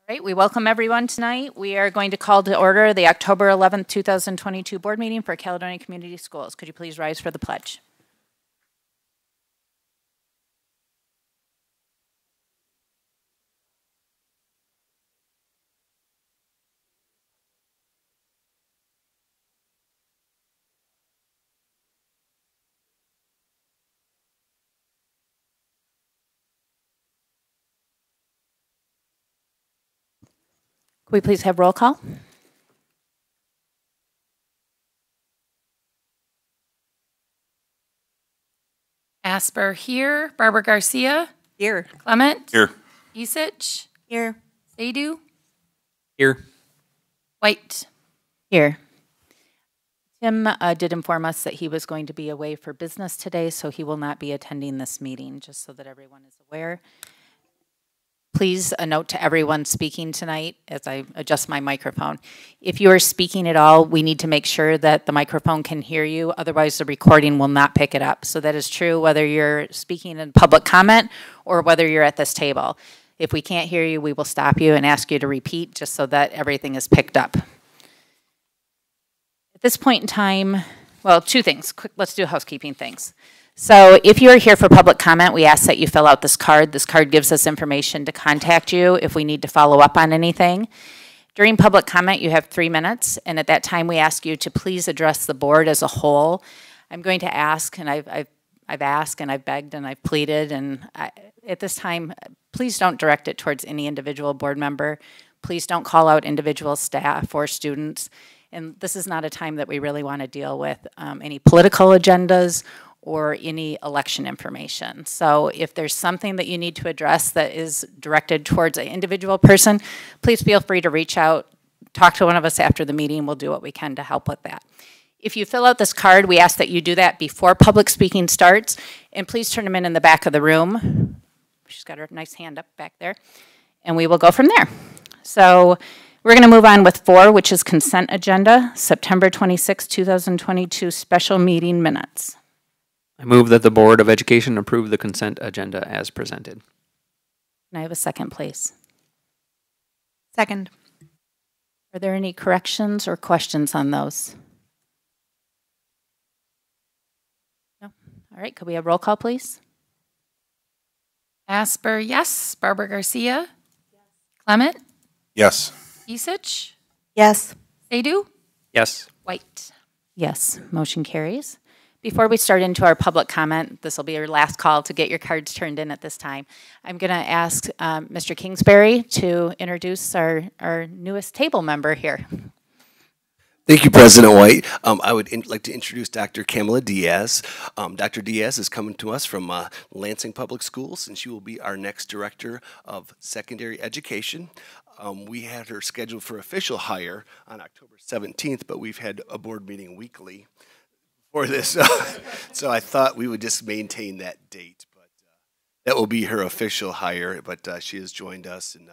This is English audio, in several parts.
Right, we welcome everyone tonight. We are going to call to order the October 11th, 2022 board meeting for Caledonia Community Schools. Could you please rise for the pledge? Could we please have roll call? Asper here. Barbara Garcia. Here. Clement. Here. Isich. Here. Sadu. Here. White. Here. Tim did inform us that he was going to be away for business today, so he will not be attending this meeting, just so that everyone is aware. Please, a note to everyone speaking tonight as I adjust my microphone. If you are speaking at all, we need to make sure that the microphone can hear you. Otherwise, the recording will not pick it up. So that is true whether you're speaking in public comment or whether you're at this table. If we can't hear you, we will stop you and ask you to repeat just so that everything is picked up. At this point in time, well, two things. Quick, let's do housekeeping things. So if you are here for public comment, we ask that you fill out this card. This card gives us information to contact you if we need to follow up on anything. During public comment, you have 3 minutes, and at that time, we ask you to please address the board as a whole. I'm going to ask, and I've asked, and I've begged, and I've pleaded, and at this time, please don't direct it towards any individual board member. Please don't call out individual staff or students. And this is not a time that we really want to deal with any political agendas or any election information. So if there's something that you need to address that is directed towards an individual person, please feel free to reach out, talk to one of us after the meeting. We'll do what we can to help with that. If you fill out this card, we ask that you do that before public speaking starts, and please turn them in the back of the room. She's got her nice hand up back there, and we will go from there. So we're going to move on with 4, which is consent agenda, September 26, 2022 special meeting minutes. I move that the Board of Education approve the consent agenda as presented. Can I have a second, please? Second. Are there any corrections or questions on those? No? All right, could we have roll call, please? Asper, yes. Barbara Garcia. Yes. Clement. Yes. Isich. Yes. Sadu. Yes. White. Yes, motion carries. Before we start into our public comment, this will be your last call to get your cards turned in at this time. I'm going to ask Mr. Kingsbury to introduce our newest table member here. Thank you, President White. I would like to introduce Dr. Kamala Diaz. Dr. Diaz is coming to us from Lansing Public Schools, and she will be our next Director of Secondary Education. We had her scheduled for official hire on October 17th, but we've had a board meeting weekly for this, so I thought we would just maintain that date. But that will be her official hire, but she has joined us, and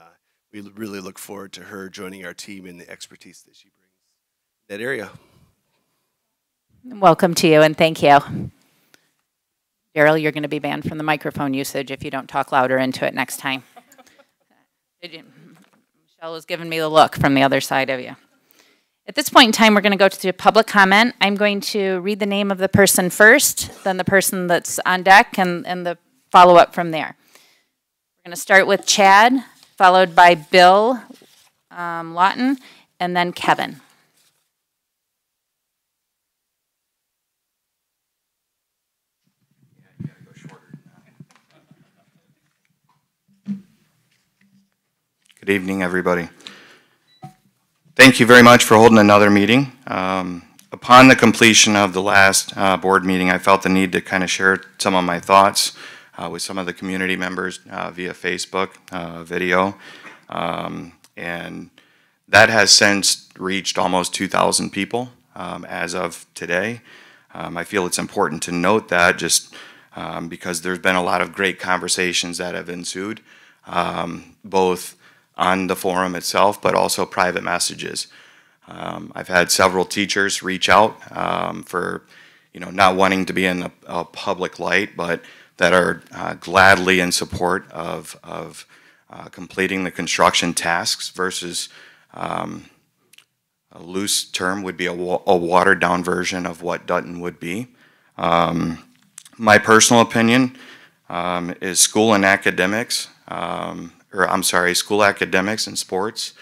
we really look forward to her joining our team and the expertise that she brings in that area. Welcome to you, and thank you. Daryl, you're going to be banned from the microphone usage if you don't talk louder into it next time. Michelle was giving me the look from the other side of you. At this point in time, we're going to go to the public comment. I'm going to read the name of the person first, then the person that's on deck, and the follow-up from there. We're going to start with Chad, followed by Bill Lawton, and then Kevin. Good evening, everybody. Thank you very much for holding another meeting. Upon the completion of the last board meeting, I felt the need to kind of share some of my thoughts with some of the community members via Facebook video. And that has since reached almost 2,000 people as of today. I feel it's important to note that just because there's been a lot of great conversations that have ensued, both on the forum itself, but also private messages. I've had several teachers reach out for, not wanting to be in a public light, but that are gladly in support of completing the construction tasks versus a loose term would be a watered down version of what Dutton would be. My personal opinion is school academics and sports.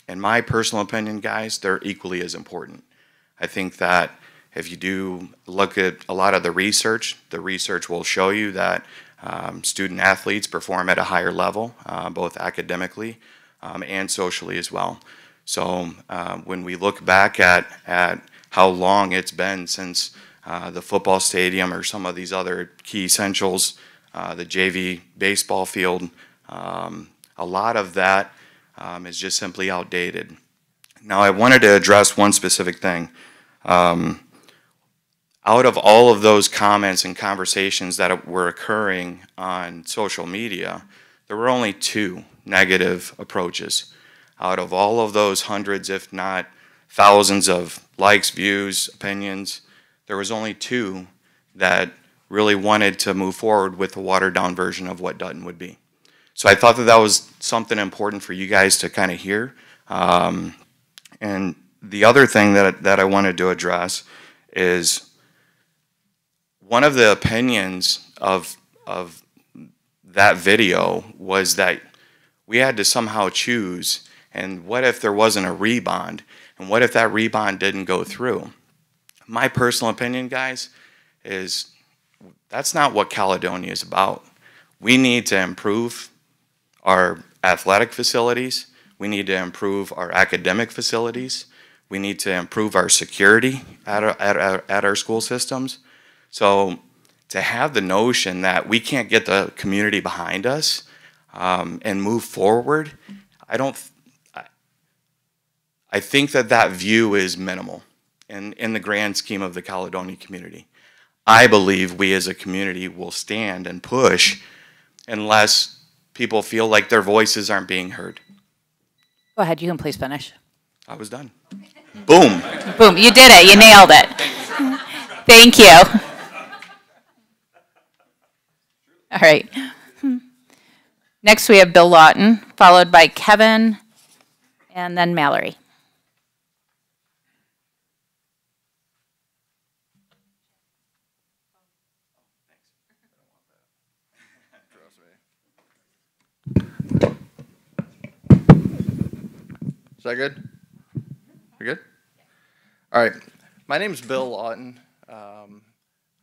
In my personal opinion, guys, they're equally as important. I think that if you do look at a lot of the research will show you that student athletes perform at a higher level, both academically and socially as well. So when we look back at how long it's been since the football stadium or some of these other key essentials, the JV baseball field, a lot of that is just simply outdated. Now I wanted to address one specific thing. Out of all of those comments and conversations that were occurring on social media, there were only 2 negative approaches. Out of all of those hundreds, if not thousands of likes, views, opinions, there was only 2 that really wanted to move forward with a watered down version of what Dutton would be. So I thought that that was something important for you guys to kind of hear. And the other thing that I wanted to address is one of the opinions of that video was that we had to somehow choose, and what if there wasn't a rebond, and what if that rebond didn't go through? My personal opinion, guys, is that's not what Caledonia is about. We need to improve our athletic facilities. We need to improve our academic facilities. We need to improve our security at our school systems. So to have the notion that we can't get the community behind us and move forward, I think that view is minimal in the grand scheme of the Caledonia community. I believe we as a community will stand and push unless people feel like their voices aren't being heard. Go ahead, you can please finish. I was done. Boom. Boom, you did it, you nailed it. Thank you. All right. Next we have Bill Lawton, followed by Kevin, and then Mallory. Is that good? You're good? All right. My name's Bill Lawton.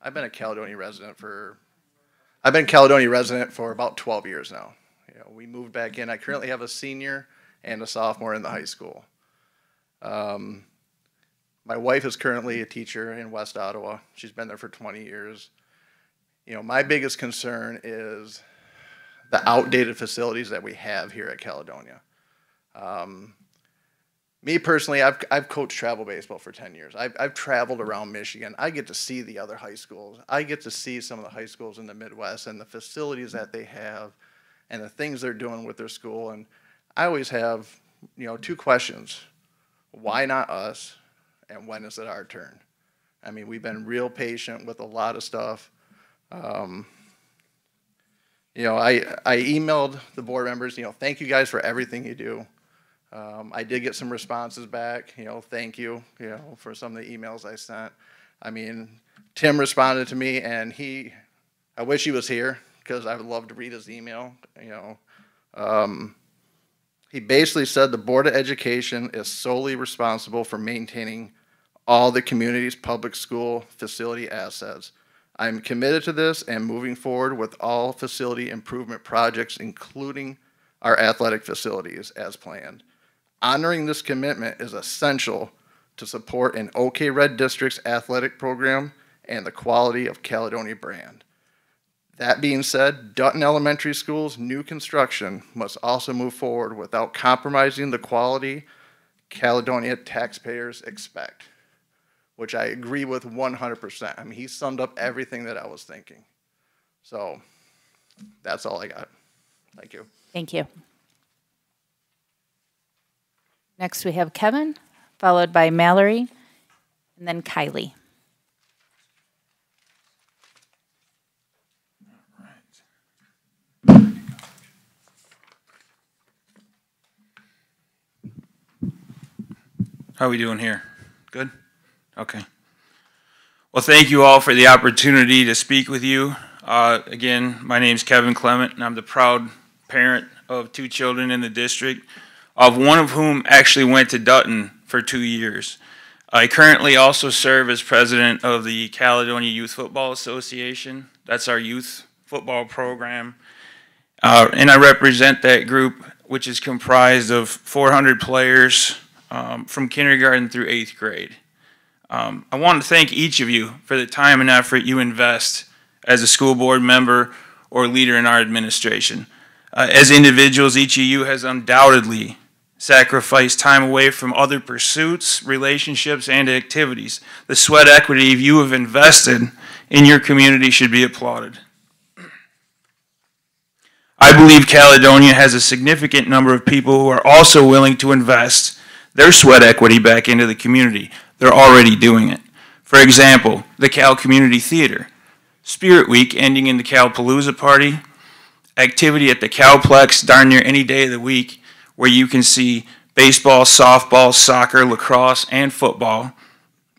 I've been a Caledonia resident for about 12 years now. You know, we moved back in. I currently have a senior and a sophomore in the high school. My wife is currently a teacher in West Ottawa. She's been there for 20 years. You know, my biggest concern is the outdated facilities that we have here at Caledonia. Me personally, I've coached travel baseball for 10 years. I've traveled around Michigan. I get to see the other high schools. I get to see some of the high schools in the Midwest and the facilities that they have and the things they're doing with their school. And I always have, you know, 2 questions. Why not us? And when is it our turn? I mean, we've been real patient with a lot of stuff. You know, I emailed the board members, you know, thank you guys for everything you do. I did get some responses back, you know, thank you, you know, for some of the emails I sent. I mean, Tim responded to me, and I wish he was here because I would love to read his email, you know. He basically said the Board of Education is solely responsible for maintaining all the community's public school facility assets. I'm committed to this and moving forward with all facility improvement projects, including our athletic facilities as planned. Honoring this commitment is essential to support an OK Red District's athletic program and the quality of Caledonia brand. That being said, Dutton Elementary School's new construction must also move forward without compromising the quality Caledonia taxpayers expect, which I agree with 100%. I mean, he summed up everything that I was thinking. So that's all I got. Thank you. Thank you. Next we have Kevin, followed by Mallory, and then Kylie. How we doing here? Good? Okay. Well, thank you all for the opportunity to speak with you. Again, my name's Kevin Clement, and I'm the proud parent of 2 children in the district, of one of whom actually went to Dutton for 2 years. I currently also serve as president of the Caledonia Youth Football Association. That's our youth football program. And I represent that group, which is comprised of 400 players from kindergarten through 8th grade. I want to thank each of you for the time and effort you invest as a school board member or leader in our administration. As individuals, each of you has undoubtedly sacrificed time away from other pursuits, relationships, and activities. The sweat equity you have invested in your community should be applauded. I believe Caledonia has a significant number of people who are also willing to invest their sweat equity back into the community. They're already doing it. For example, the Cal Community Theater, Spirit Week ending in the Calpalooza Party, activity at the Calplex darn near any day of the week where you can see baseball, softball, soccer, lacrosse, and football,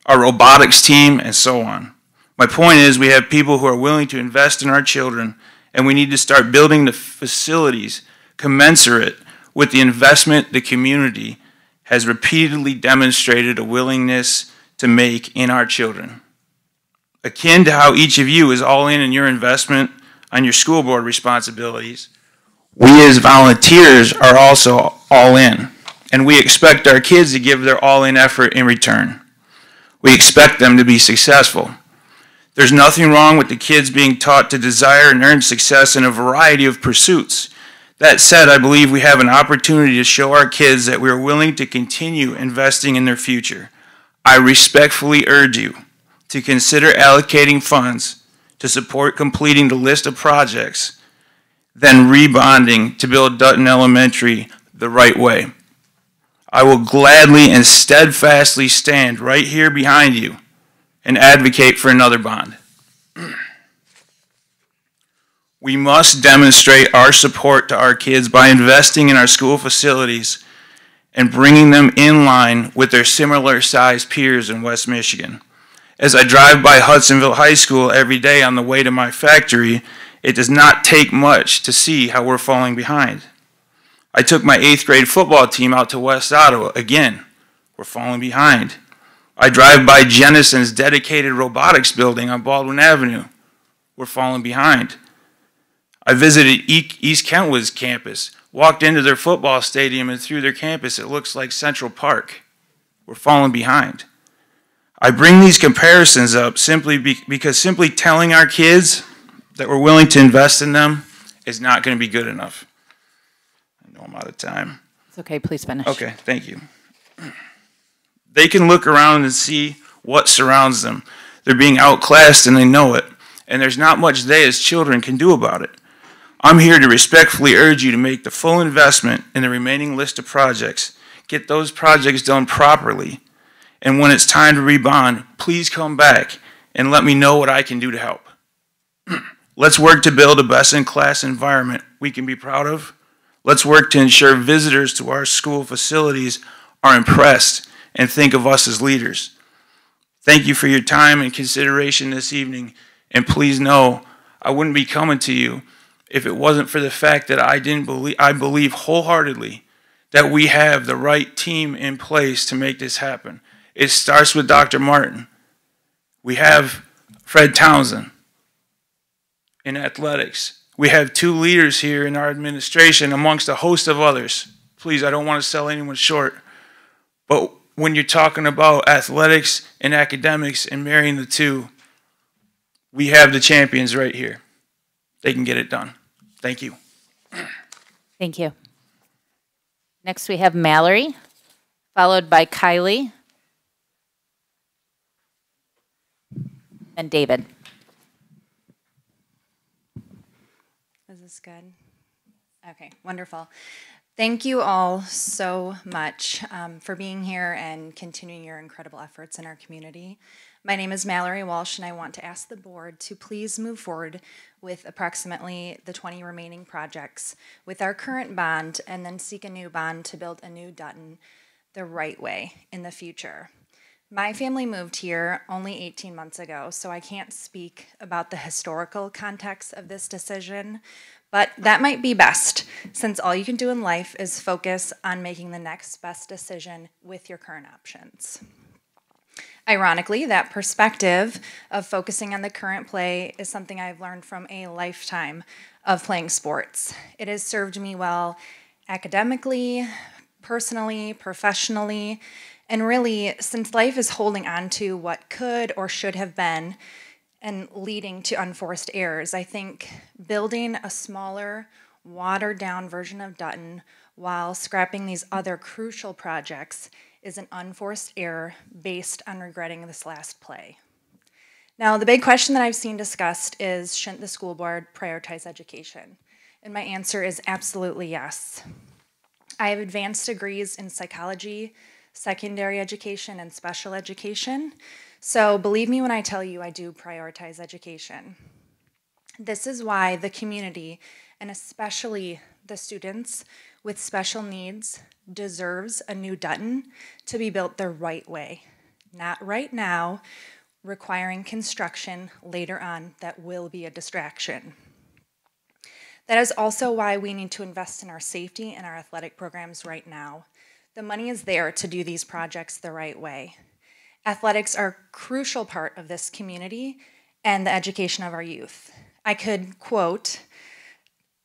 our robotics team, and so on. My point is we have people who are willing to invest in our children, and we need to start building the facilities commensurate with the investment the community has repeatedly demonstrated a willingness to make in our children. Akin to how each of you is all in your investment on your school board responsibilities, we as volunteers are also all in, and we expect our kids to give their all-in effort in return. We expect them to be successful. There's nothing wrong with the kids being taught to desire and earn success in a variety of pursuits. That said, I believe we have an opportunity to show our kids that we are willing to continue investing in their future. I respectfully urge you to consider allocating funds to support completing the list of projects, then rebonding to build Dutton Elementary the right way. I will gladly and steadfastly stand right here behind you and advocate for another bond. We must demonstrate our support to our kids by investing in our school facilities and bringing them in line with their similar-sized peers in West Michigan. As I drive by Hudsonville High School every day on the way to my factory, it does not take much to see how we're falling behind. I took my 8th grade football team out to West Ottawa. Again, we're falling behind. I drive by Jennison's dedicated robotics building on Baldwin Avenue. We're falling behind. I visited East Kentwood's campus, walked into their football stadium, and through their campus it looks like Central Park. We're falling behind. I bring these comparisons up simply because simply telling our kids that we're willing to invest in them is not going to be good enough. I know I'm out of time. It's okay, please finish. Okay, thank you. They can look around and see what surrounds them. They're being outclassed and they know it, and there's not much they as children can do about it. I'm here to respectfully urge you to make the full investment in the remaining list of projects. Get those projects done properly, and when it's time to rebond, please come back and let me know what I can do to help. Let's work to build a best-in-class environment we can be proud of. Let's work to ensure visitors to our school facilities are impressed and think of us as leaders. Thank you for your time and consideration this evening, and please know I wouldn't be coming to you if it wasn't for the fact that I believe wholeheartedly that we have the right team in place to make this happen. It starts with Dr. Martin. We have Fred Townsend in athletics. We have 2 leaders here in our administration amongst a host of others. Please, I don't want to sell anyone short. But when you're talking about athletics and academics and marrying the two, we have the champions right here. They can get it done. Thank you. Thank you. Next we have Mallory, followed by Kylie, and David. Is this good? Okay, wonderful. Thank you all so much for being here and continuing your incredible efforts in our community. My name is Mallory Walsh, and I want to ask the board to please move forward with approximately the 20 remaining projects with our current bond, and then seek a new bond to build a new Dutton. the right way in the future. My family moved here only 18 months ago, so I can't speak about the historical context of this decision, but that might be best, since all you can do in life is focus on making the next best decision with your current options. Ironically, that perspective of focusing on the current play is something I've learned from a lifetime of playing sports. It has served me well academically, personally, professionally, and really, since life is holding on to what could or should have been and leading to unforced errors, I think building a smaller, watered-down version of Dutton while scrapping these other crucial projects is an unforced error based on regretting this last play. Now, the big question that I've seen discussed is, shouldn't the school board prioritize education? And my answer is absolutely yes. I have advanced degrees in psychology, secondary education, and special education. So believe me when I tell you I do prioritize education. This is why the community, and especially the students with special needs, deserves a new Dutton to be built the right way. Not right now, requiring construction later on that will be a distraction. That is also why we need to invest in our safety and our athletic programs right now. The money is there to do these projects the right way. Athletics are a crucial part of this community and the education of our youth. I could quote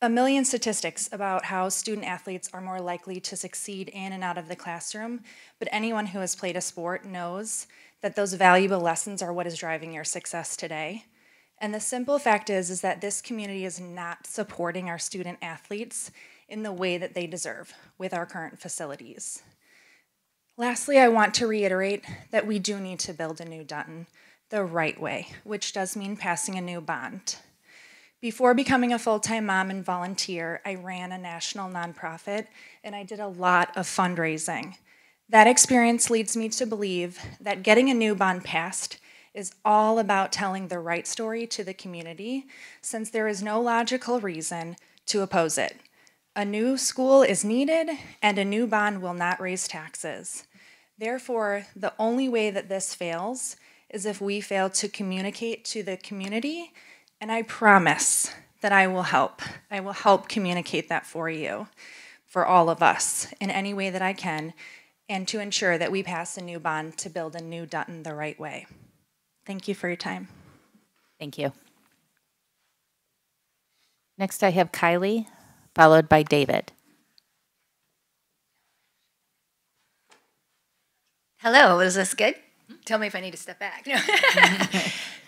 a million statistics about how student athletes are more likely to succeed in and out of the classroom, but anyone who has played a sport knows that those valuable lessons are what is driving your success today. And the simple fact is that this community is not supporting our student athletes in the way that they deserve with our current facilities. Lastly, I want to reiterate that we do need to build a new Dutton the right way, which does mean passing a new bond. Before becoming a full-time mom and volunteer, I ran a national nonprofit and I did a lot of fundraising. That experience leads me to believe that getting a new bond passed is all about telling the right story to the community, since there is no logical reason to oppose it. A new school is needed, and a new bond will not raise taxes. Therefore, the only way that this fails is if we fail to communicate to the community, and I promise that I will help. I will help communicate that for you, for all of us, in any way that I can, and to ensure that we pass a new bond to build a new Dutton the right way. Thank you for your time. Thank you. Next, I have Kylie, followed by David. Hello, is this good? Tell me if I need to step back. No.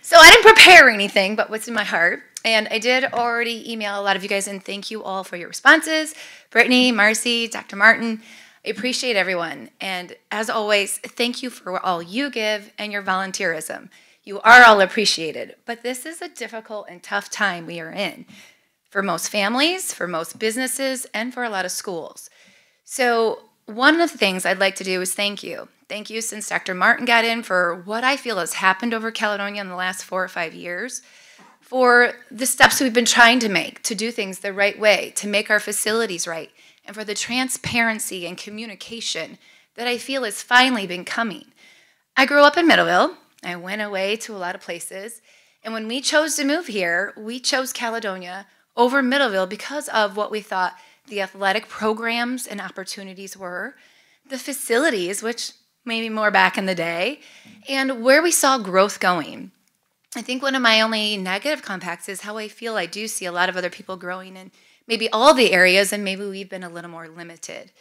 So I didn't prepare anything but what's in my heart. And I did already email a lot of you guys and thank you all for your responses. Brittany, Marcy, Dr. Martin, I appreciate everyone. And as always, thank you for all you give and your volunteerism. You are all appreciated. But this is a difficult and tough time we are in for most families, for most businesses, and for a lot of schools. So one of the things I'd like to do is thank you. Thank you since Dr. Martin got in for what I feel has happened over Caledonia in the last 4 or 5 years, for the steps we've been trying to make to do things the right way, to make our facilities right, and for the transparency and communication that I feel has finally been coming. I grew up in Middleville. I went away to a lot of places. And when we chose to move here, we chose Caledonia over Middleville because of what we thought the athletic programs and opportunities were, the facilities, which maybe more back in the day, and where we saw growth going. I think one of my only negative compacts is how I feel I do see a lot of other people growing in maybe all the areas, and maybe we've been a little more limited.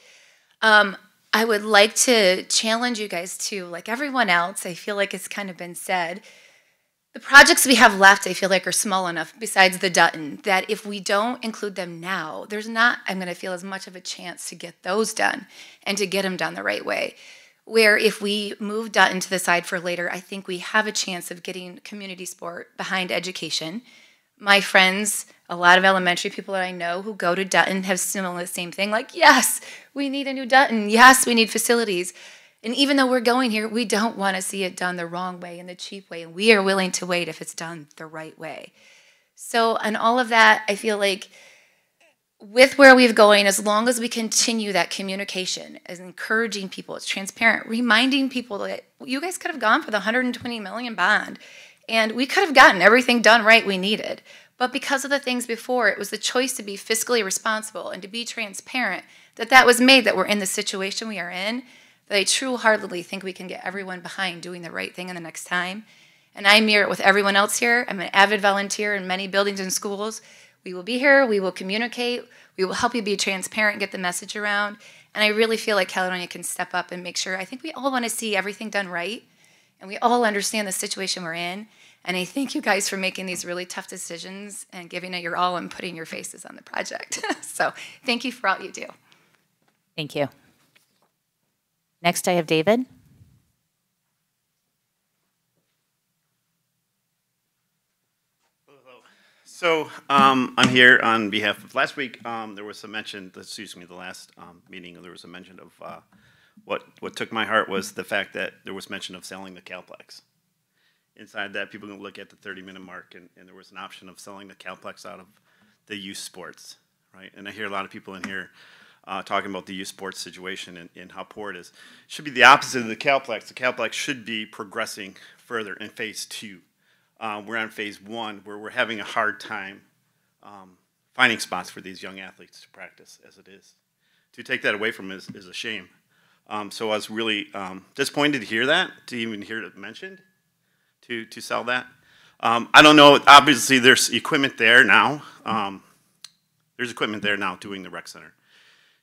I would like to challenge you guys to, like everyone else, I feel like it's kind of been said, the projects we have left, I feel like, are small enough, besides the Dutton, that if we don't include them now, there's not, I'm going to feel as much of a chance to get those done and to get them done the right way. Where if we move Dutton to the side for later, I think we have a chance of getting community sport behind education. My friends, a lot of elementary people that I know who go to Dutton have similar the same thing, like, yes, we need a new Dutton. Yes, we need facilities. And even though we're going here, we don't want to see it done the wrong way and the cheap way, and we are willing to wait if it's done the right way. So on all of that, I feel like with where we've going, as long as we continue that communication, as encouraging people, it's transparent, reminding people that you guys could have gone for the 120 million bond, and we could have gotten everything done right we needed. But because of the things before, it was the choice to be fiscally responsible and to be transparent that was made, that we're in the situation we are in, that I true-heartedly think we can get everyone behind doing the right thing in the next time. And I mirror it with everyone else here. I'm an avid volunteer in many buildings and schools. We will be here, we will communicate, we will help you be transparent and get the message around. And I really feel like Caledonia can step up and make sure, I think we all want to see everything done right, and we all understand the situation we're in. And I thank you guys for making these really tough decisions and giving it your all and putting your faces on the project. So thank you for all you do. Thank you. Next, I have David. So I'm here on behalf of, last week there was a mention, excuse me, the last meeting there was a mention of what took my heart was the fact that there was mention of selling the Calplex. Inside that, people can look at the 30-minute mark, and there was an option of selling the Calplex out of the youth sports, right? And I hear a lot of people in here talking about the youth sports situation and how poor it is. It should be the opposite of the Calplex. The Calplex should be progressing further in phase 2. We're on phase 1, where we're having a hard time finding spots for these young athletes to practice as it is. To take that away from us is a shame. So I was really disappointed to hear that, to even hear it mentioned, to sell that. I don't know, obviously there's equipment there now. There's equipment there now doing the rec center.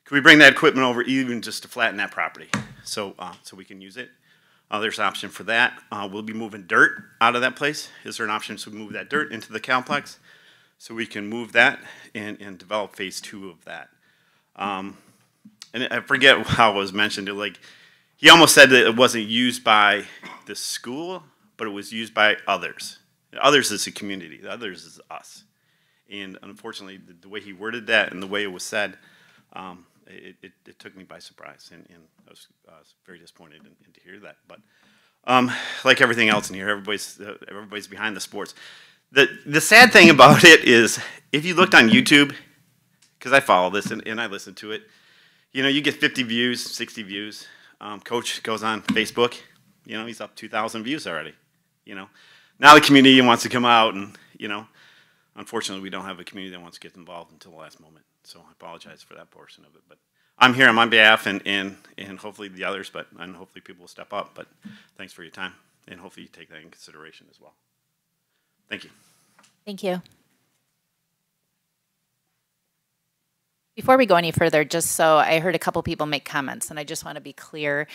Could we bring that equipment over even just to flatten that property so we can use it? There's an option for that. We'll be moving dirt out of that place. Is there an option to move that dirt into the Calplex so we can move that and develop phase 2 of that? And I forget how it was mentioned. He almost said that it wasn't used by the school, but it was used by others. Others is the community. The others is us. And unfortunately, the way he worded that and the way it was said, it took me by surprise, and I was very disappointed to hear that. But like everything else in here, everybody's behind the sports. The sad thing about it is, if you looked on YouTube, because I follow this and I listen to it, you get 50 views, 60 views. Coach goes on Facebook, he's up 2,000 views already. Now the community wants to come out, and unfortunately we don't have a community that wants to get involved until the last moment. So I apologize for that portion of it, but I'm here on my behalf and hopefully the others, and hopefully people will step up. But thanks for your time, and hopefully you take that in consideration as well. Thank you. Thank you. Before we go any further, just so I heard a couple people make comments, and I just want to be clear.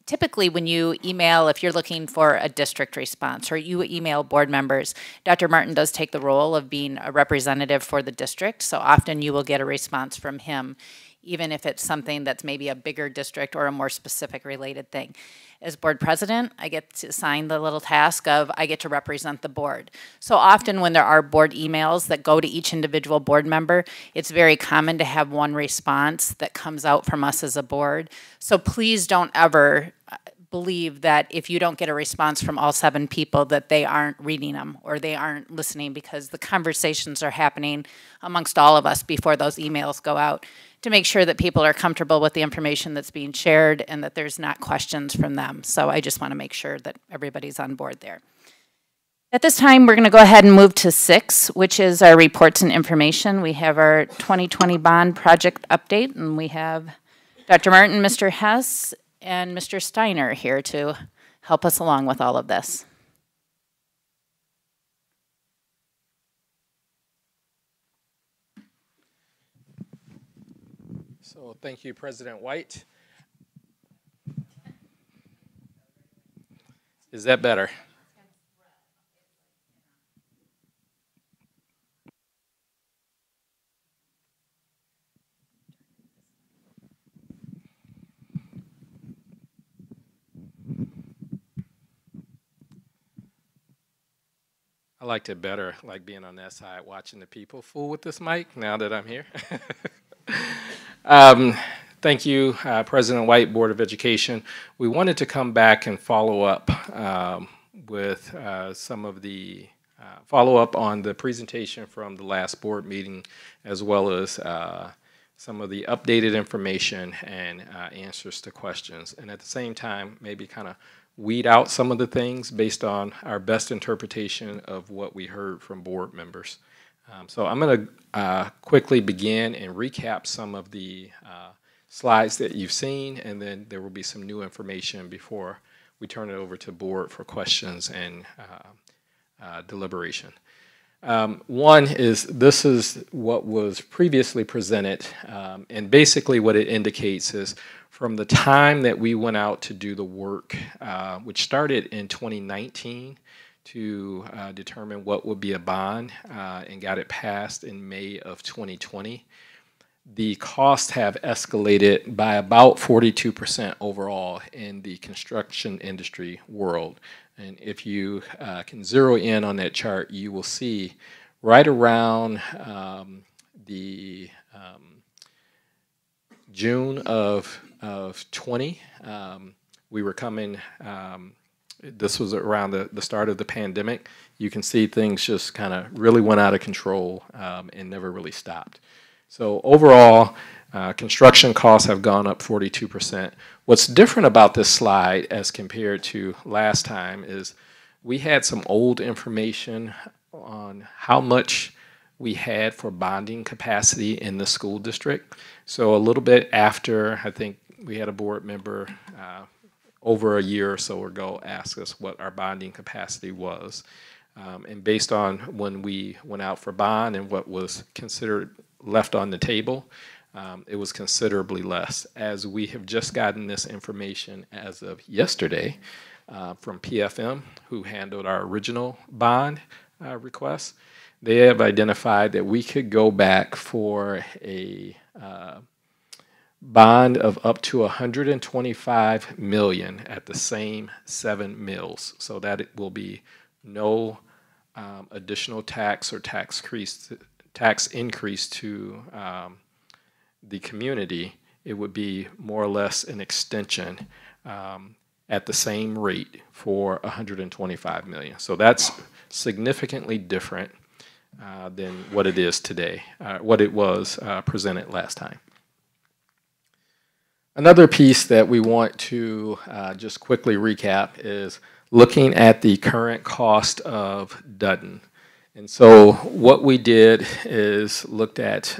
Typically, when you email, if you're looking for a district response or you email board members, Dr. Martin does take the role of being a representative for the district. So often you will get a response from him, even if it's something that's maybe a bigger district or a more specific related thing. As board president, I get to assign the little task of I get to represent the board. So often when there are board emails that go to each individual board member, it's very common to have one response that comes out from us as a board. So please don't ever believe that if you don't get a response from all 7 people that they aren't reading them or they aren't listening, because the conversations are happening amongst all of us before those emails go out to make sure that people are comfortable with the information that's being shared and that there's not questions from them. So I just want to make sure that everybody's on board there. At this time, we're going to go ahead and move to 6, which is our reports and information. We have our 2020 bond project update, and we have Dr. Martin, Mr. Hess, and Mr. Steiner here to help us along with all of this. So thank you, President White. Is that better? I liked it better, like being on that side, watching the people fool with this mic now that I'm here. Thank you, President White, Board of Education. We wanted to come back and follow up with some of the follow up on the presentation from the last board meeting, as well as some of the updated information and answers to questions. And at the same time, maybe kind of weed out some of the things based on our best interpretation of what we heard from board members. So I'm going to quickly begin and recap some of the slides that you've seen, and then there will be some new information before we turn it over to board for questions and deliberation. One is, this is what was previously presented, and basically what it indicates is from the time that we went out to do the work, which started in 2019 to determine what would be a bond, and got it passed in May of 2020, the costs have escalated by about 42% overall in the construction industry world. And if you can zero in on that chart, you will see right around the June of 20, we were coming, this was around the start of the pandemic. You can see things just kind of really went out of control and never really stopped. So overall, construction costs have gone up 42%. What's different about this slide as compared to last time is we had some old information on how much we had for bonding capacity in the school district. So a little bit after, I think we had a board member over a year or so ago ask us what our bonding capacity was. And based on when we went out for bond and what was considered left on the table, it was considerably less. As we have just gotten this information as of yesterday from PFM, who handled our original bond request, they have identified that we could go back for a bond of up to $125 million at the same 7 mills. So that it will be no additional tax or tax increase to the community. It would be more or less an extension at the same rate for $125 million. So that's significantly different than what it is today, what it was presented last time. Another piece that we want to just quickly recap is looking at the current cost of Dutton. And so what we did is looked at,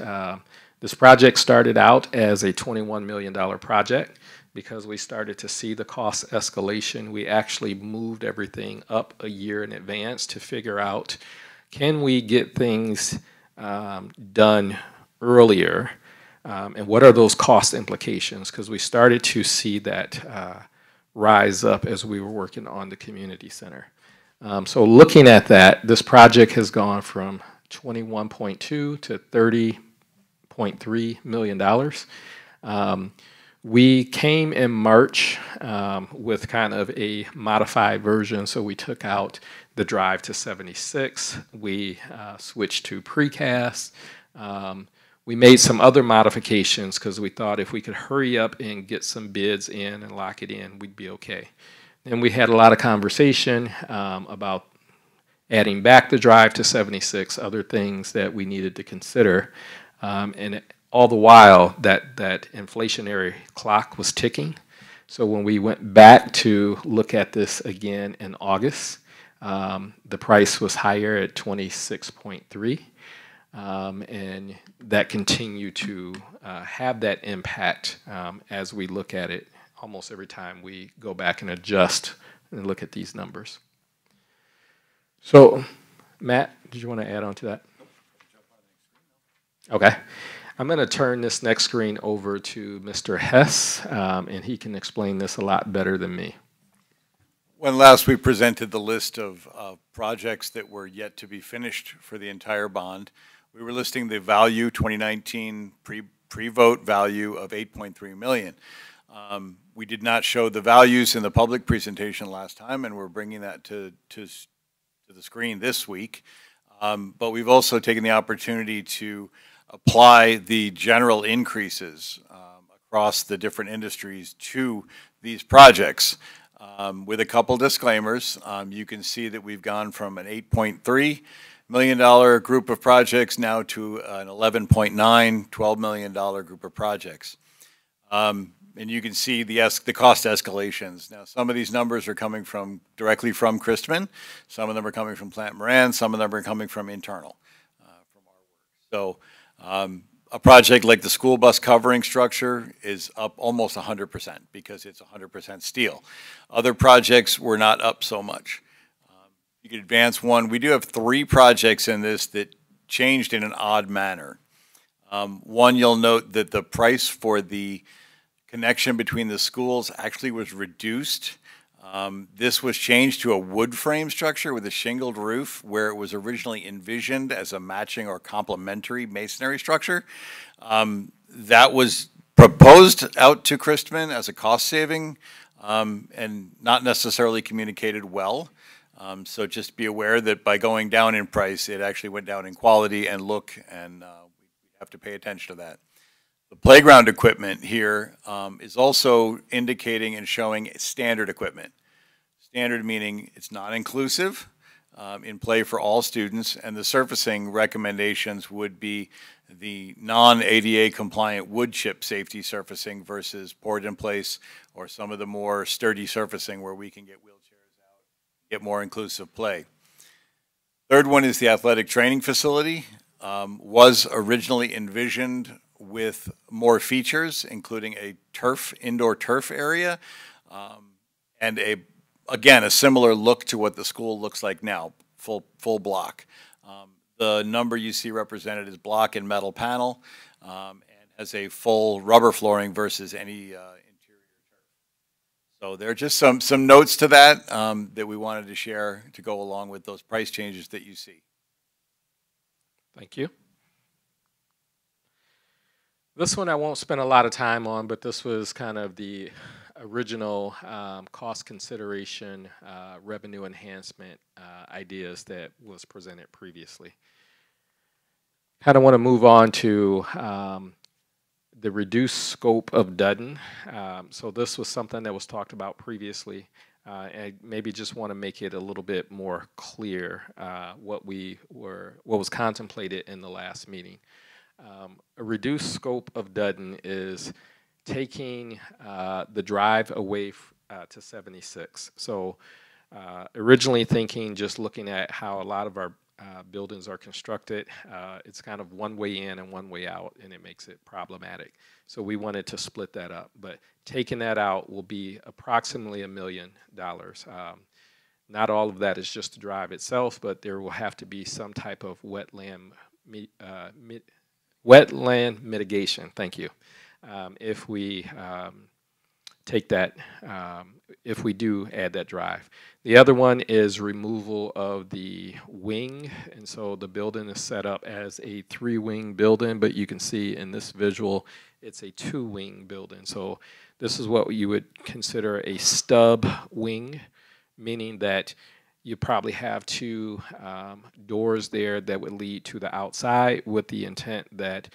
this project started out as a $21 million project. Because we started to see the cost escalation, we actually moved everything up a year in advance to figure out, can we get things done earlier? And what are those cost implications? Because we started to see that rise up as we were working on the community center. So looking at that, this project has gone from $21.2 to $30.3 million. We came in March with kind of a modified version, so we took out the drive to 76. We switched to precast. We made some other modifications because we thought if we could hurry up and get some bids in and lock it in, we'd be okay. And we had a lot of conversation about adding back the drive to 76, other things that we needed to consider. And all the while, that inflationary clock was ticking. So when we went back to look at this again in August, the price was higher at 26.3. And that continued to have that impact as we look at it almost every time we go back and adjust and look at these numbers. So, Matt, did you want to add on to that? Okay. I'm going to turn this next screen over to Mr. Hess, and he can explain this a lot better than me. When last we presented the list of projects that were yet to be finished for the entire bond, we were listing the value, 2019 pre-vote value of $8.3 million. We did not show the values in the public presentation last time, and we're bringing that to the screen this week. But we've also taken the opportunity to apply the general increases across the different industries to these projects. with a couple disclaimers. You can see that we've gone from an $8.3 million group of projects now to an $11.9, $12 million group of projects. And you can see the cost escalations. Now, some of these numbers are coming from directly from Christman. Some of them are coming from Plant Moran. Some of them are coming from internal, from our work. So a project like the school bus covering structure is up almost 100% because it's 100% steel. Other projects were not up so much. You could advance one. We do have 3 projects in this that changed in an odd manner. One, you'll note that the price for the connection between the schools actually was reduced. This was changed to a wood frame structure with a shingled roof where it was originally envisioned as a matching or complementary masonry structure. That was proposed out to Christman as a cost saving and not necessarily communicated well. So just be aware that by going down in price, it actually went down in quality and look, and we have to pay attention to that. The playground equipment here is also indicating and showing standard equipment. Standard meaning it's not inclusive in play for all students, and the surfacing recommendations would be the non-ADA compliant wood chip safety surfacing versus poured in place or some of the more sturdy surfacing where we can get wheelchairs out, get more inclusive play. Third one is the athletic training facility. Was originally envisioned with more features, including a indoor turf area, and again, a similar look to what the school looks like now, full block. The number you see represented is block and metal panel, and has a full rubber flooring versus any interior turf. So there are just some notes to that that we wanted to share to go along with those price changes that you see. Thank you. This one I won't spend a lot of time on, but this was kind of the original cost consideration, revenue enhancement ideas that was presented previously. Kind of want to move on to the reduced scope of Dutton. So this was something that was talked about previously. And maybe just want to make it a little bit more clear what was contemplated in the last meeting. A reduced scope of Dutton is taking the drive away to 76. So originally thinking, just looking at how a lot of our buildings are constructed, it's kind of one way in and one way out, and it makes it problematic. So we wanted to split that up, but taking that out will be approximately $1 million. Not all of that is just the drive itself, but there will have to be some type of wetland mitigation. Thank you. If we take that, if we do add that drive. The other one is removal of the wing, and so the building is set up as a 3-wing building, but you can see in this visual it's a 2-wing building. So this is what you would consider a stub wing, meaning that you probably have 2 doors there that would lead to the outside, with the intent that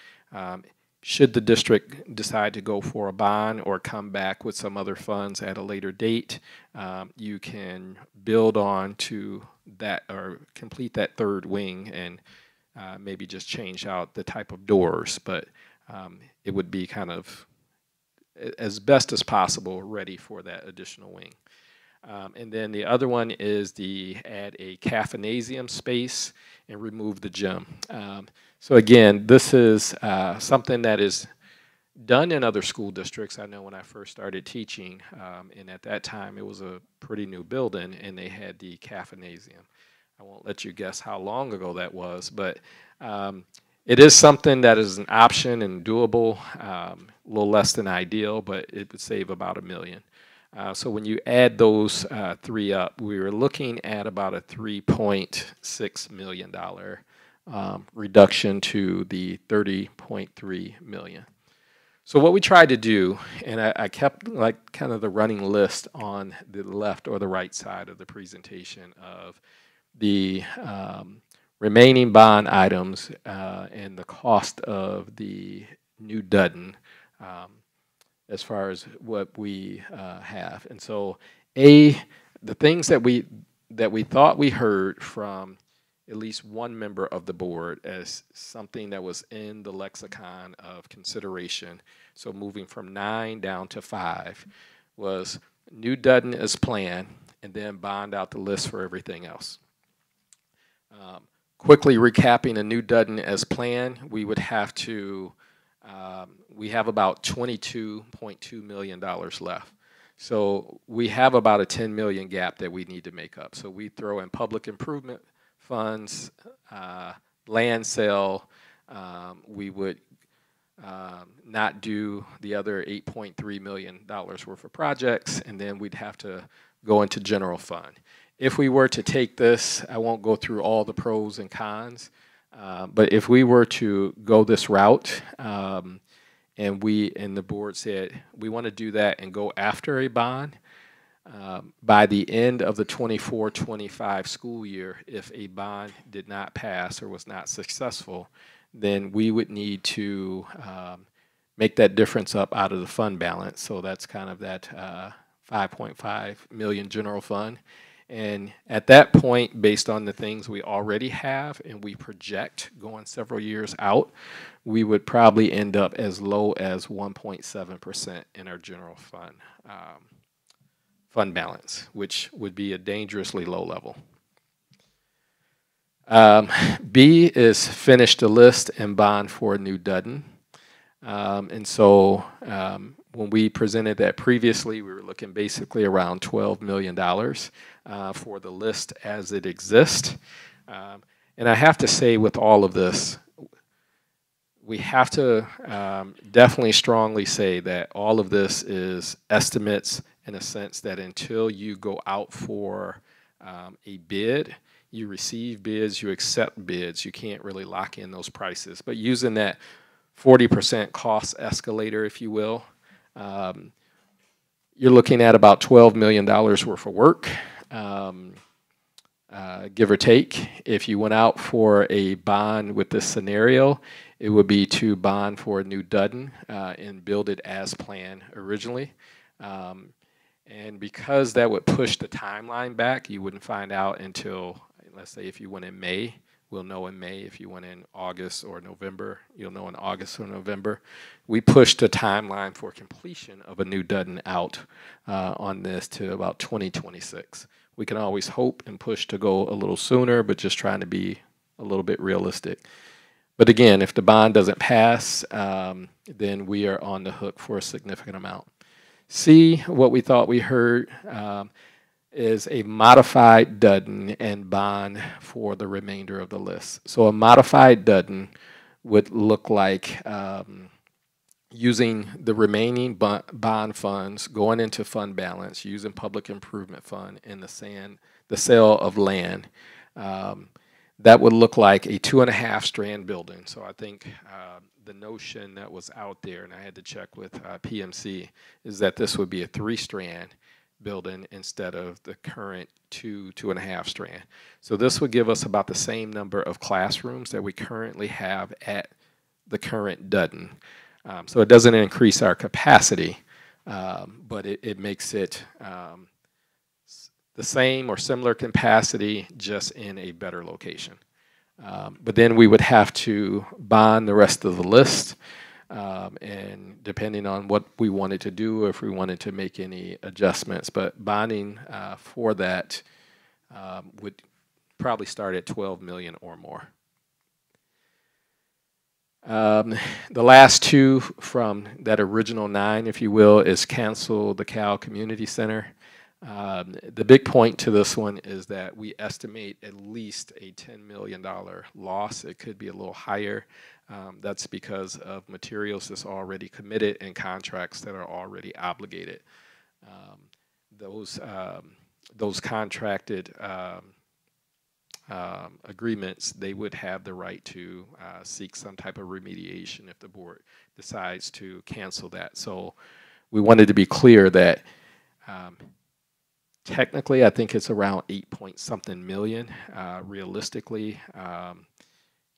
should the district decide to go for a bond or come back with some other funds at a later date, you can build on to that or complete that 3rd wing and maybe just change out the type of doors, but it would be kind of as best as possible ready for that additional wing. And then the other one is add a caffeinasium space and remove the gym. So again, this is something that is done in other school districts. I know when I first started teaching, and at that time it was a pretty new building, and they had the caffeinasium. I won't let you guess how long ago that was, but it is something that is an option and doable, a little less than ideal, but it would save about $1 million. So when you add those 3 up, we were looking at about a $3.6 million reduction to the $30.3 million. So what we tried to do, and I kept like kind of the running list on the left or the right side of the presentation of the remaining bond items and the cost of the new Dutton as far as what we have. And so The things that we thought we heard from at least one member of the board as something that was in the lexicon of consideration, so moving from 9 down to 5, was New Dudden as planned, and then bond out the list for everything else. Quickly recapping a New Dudden as planned, we would have to, we have about $22.2 million left. So we have about a $10 million gap that we need to make up. So we throw in public improvement funds, land sale, we would not do the other $8.3 million worth of projects, and then we'd have to go into general fund. If we were to take this, I won't go through all the pros and cons, but if we were to go this route, and the board said we want to do that and go after a bond, by the end of the 24-25 school year, if a bond did not pass or was not successful, then we would need to make that difference up out of the fund balance. So that's kind of that 5.5 million general fund. And at that point, based on the things we already have and we project going several years out, we would probably end up as low as 1.7% in our general fund balance, which would be a dangerously low level. B is finish the list and bond for New Dudden. And so when we presented that previously, we were looking basically around $12 million for the list as it exists. And I have to say with all of this, we have to definitely strongly say that all of this is estimates in a sense that until you go out for a bid, you receive bids, you accept bids, you can't really lock in those prices. But using that 40% cost escalator, if you will, you're looking at about $12 million worth of work, give or take. If you went out for a bond with this scenario, it would be to bond for a New Dudden and build it as planned originally. And because that would push the timeline back, you wouldn't find out until, let's say if you went in May, we'll know in May. If you went in August or November, you'll know in August or November. We pushed the timeline for completion of a New Dudden out on this to about 2026. We can always hope and push to go a little sooner, but just trying to be a little bit realistic. But again, if the bond doesn't pass, then we are on the hook for a significant amount. C, what we thought we heard is a modified Dudden and bond for the remainder of the list. So a modified Dudden would look like using the remaining bond funds, going into fund balance, using public improvement fund and the sale of land. That would look like a 2.5 strand building. So I think the notion that was out there, and I had to check with PMC, is that this would be a 3 strand building instead of the current 2.5 strand. So this would give us about the same number of classrooms that we currently have at the current Dudden. So it doesn't increase our capacity, but it makes it the same or similar capacity, just in a better location. But then we would have to bond the rest of the list, and depending on what we wanted to do, if we wanted to make any adjustments. But bonding for that would probably start at 12 million or more. The last two from that original 9, if you will, is cancel the Cal Community Center. The big point to this one is that we estimate at least a $10 million loss. It could be a little higher. That's because of materials that's already committed and contracts that are already obligated. Those contracted agreements, they would have the right to seek some type of remediation if the board decides to cancel that. So we wanted to be clear that technically, I think it's around 8-point-something million. Realistically,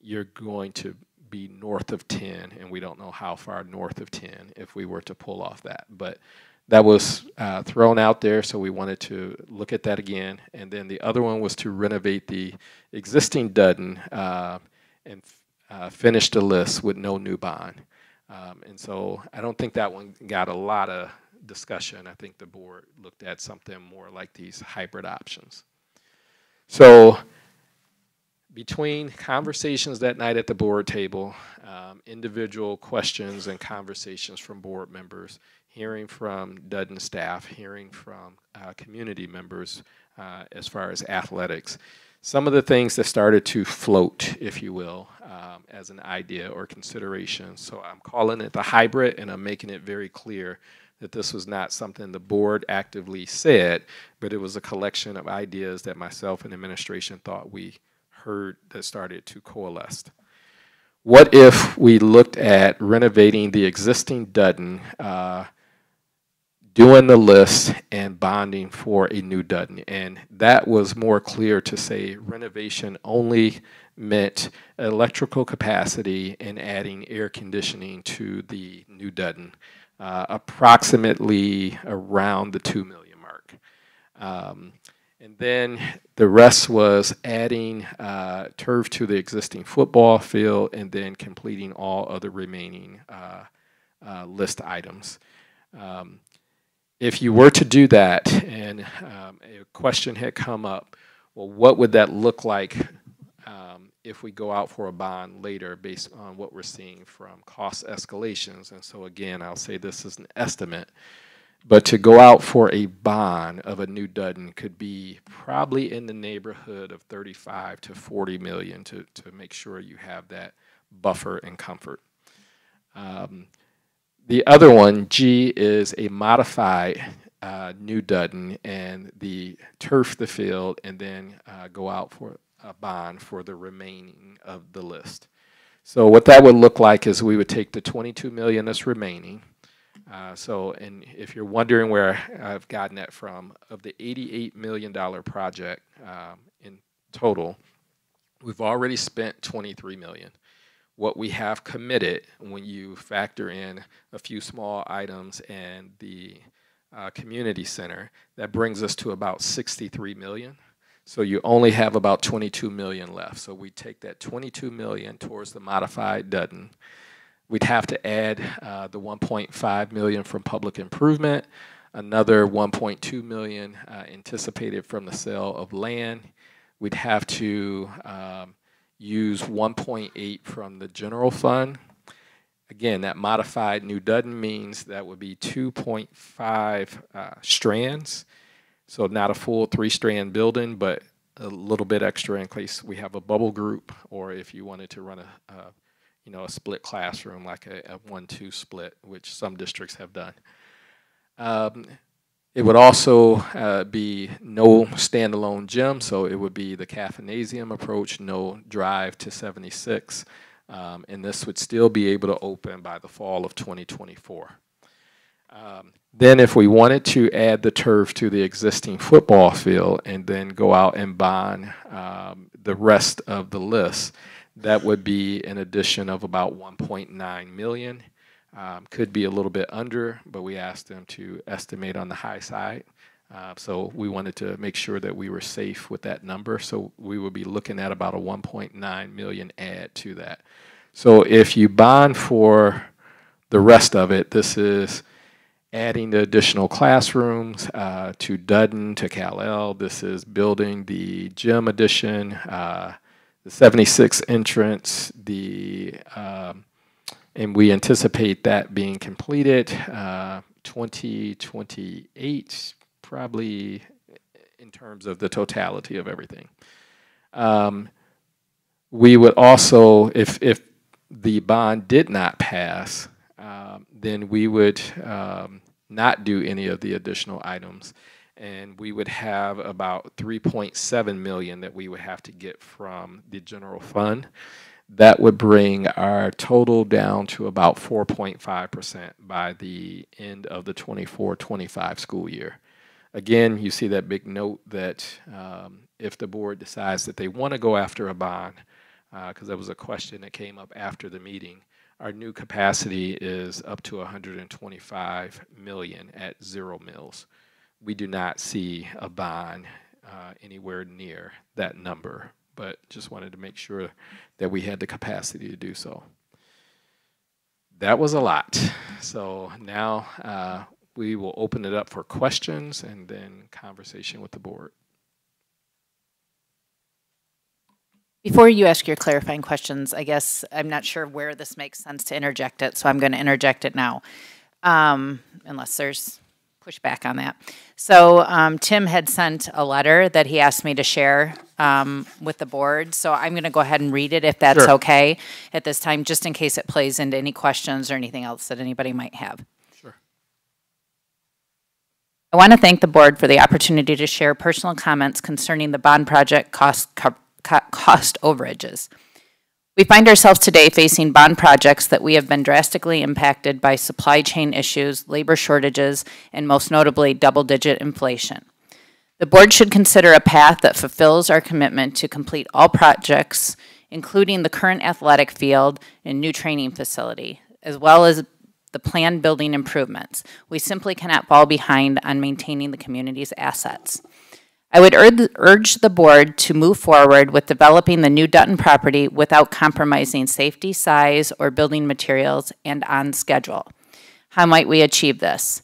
you're going to be north of 10, and we don't know how far north of 10 if we were to pull off that. But that was thrown out there, so we wanted to look at that again. And then the other one was to renovate the existing Dudden and finish the list with no new bond. And so I don't think that one got a lot of discussion. I think the board looked at something more like these hybrid options. So between conversations that night at the board table, individual questions and conversations from board members, hearing from Dudden staff, hearing from community members as far as athletics, some of the things that started to float, if you will, as an idea or consideration. So I'm calling it the hybrid, and I'm making it very clear that this was not something the board actively said, but it was a collection of ideas that myself and administration thought we heard that started to coalesce. What if we looked at renovating the existing Dudden, doing the list and bonding for a new Dudden? And that was more clear to say renovation only meant electrical capacity and adding air conditioning to the new Dudden, approximately around the $2 million mark. And then the rest was adding turf to the existing football field and then completing all other remaining list items. If you were to do that, and a question had come up, well, what would that look like if we go out for a bond later based on what we're seeing from cost escalations? And so again, I'll say this is an estimate, but to go out for a bond of a new Dudden could be probably in the neighborhood of 35 to 40 million to make sure you have that buffer and comfort. The other one, G, is a modified new Dudden, and the turf the field and then go out for a bond for the remaining of the list. So what that would look like is we would take the 22 million that's remaining. And if you're wondering where I've gotten that from, of the $88 million project in total, we've already spent 23 million. What we have committed, when you factor in a few small items and the community center, that brings us to about 63 million. So you only have about 22 million left. So we take that 22 million towards the modified Dudden. We'd have to add the 1.5 million from public improvement, another 1.2 million anticipated from the sale of land. We'd have to use 1.8 from the general fund. Again, that modified new Dudden means that would be 2.5 strands. So not a full 3-strand building, but a little bit extra in case we have a bubble group, or if you wanted to run a split classroom, like a 1-2 split, which some districts have done. It would also be no standalone gym, so it would be the Cafanasium approach, no drive to 76, and this would still be able to open by the fall of 2024. Then if we wanted to add the turf to the existing football field and then go out and bond the rest of the list, that would be an addition of about 1.9 million. Could be a little bit under, but we asked them to estimate on the high side. So we wanted to make sure that we were safe with that number. So we would be looking at about a 1.9 million add to that. So if you bond for the rest of it, this is adding the additional classrooms to Dudden, to Cal-El. This is building the gym addition, the 76 entrance, and we anticipate that being completed 2028, probably in terms of the totality of everything. We would also, if the bond did not pass, then we would not do any of the additional items, and we would have about 3.7 million that we would have to get from the general fund. That would bring our total down to about 4.5% by the end of the 24-25 school year. Again, you see that big note that if the board decides that they want to go after a bond, because that was a question that came up after the meeting, our new capacity is up to 125 million at 0 mills. We do not see a bond anywhere near that number, but just wanted to make sure that we had the capacity to do so. That was a lot. So now we will open it up for questions and then conversation with the board. Before you ask your clarifying questions, I guess I'm not sure where this makes sense to interject it, so I'm going to interject it now, unless there's pushback on that. So Tim had sent a letter that he asked me to share with the board, so I'm going to go ahead and read it if that's Sure. okay at this time, just in case it plays into any questions or anything else that anybody might have. Sure. I want to thank the board for the opportunity to share personal comments concerning the bond project cost overages. We find ourselves today facing bond projects that we have been drastically impacted by supply chain issues, labor shortages, and most notably double-digit inflation. The board should consider a path that fulfills our commitment to complete all projects, including the current athletic field and new training facility, as well as the planned building improvements. We simply cannot fall behind on maintaining the community's assets. I would urge the board to move forward with developing the new Dutton property without compromising safety, size, or building materials, and on schedule. How might we achieve this?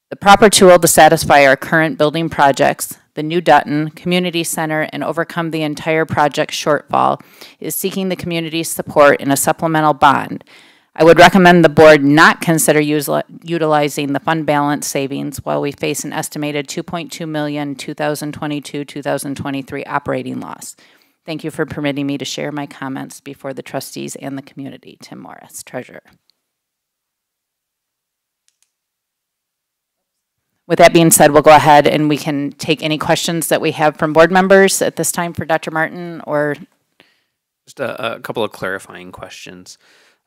The proper tool to satisfy our current building projects, the new Dutton Community Center, and overcome the entire project shortfall is seeking the community's support in a supplemental bond. I would recommend the board not consider utilizing the fund balance savings while we face an estimated $2.2 million 2022-2023 operating loss. Thank you for permitting me to share my comments before the trustees and the community. Tim Morris, Treasurer. With that being said, we'll go ahead and we can take any questions that we have from board members at this time for Dr. Martin, or Just a couple of clarifying questions.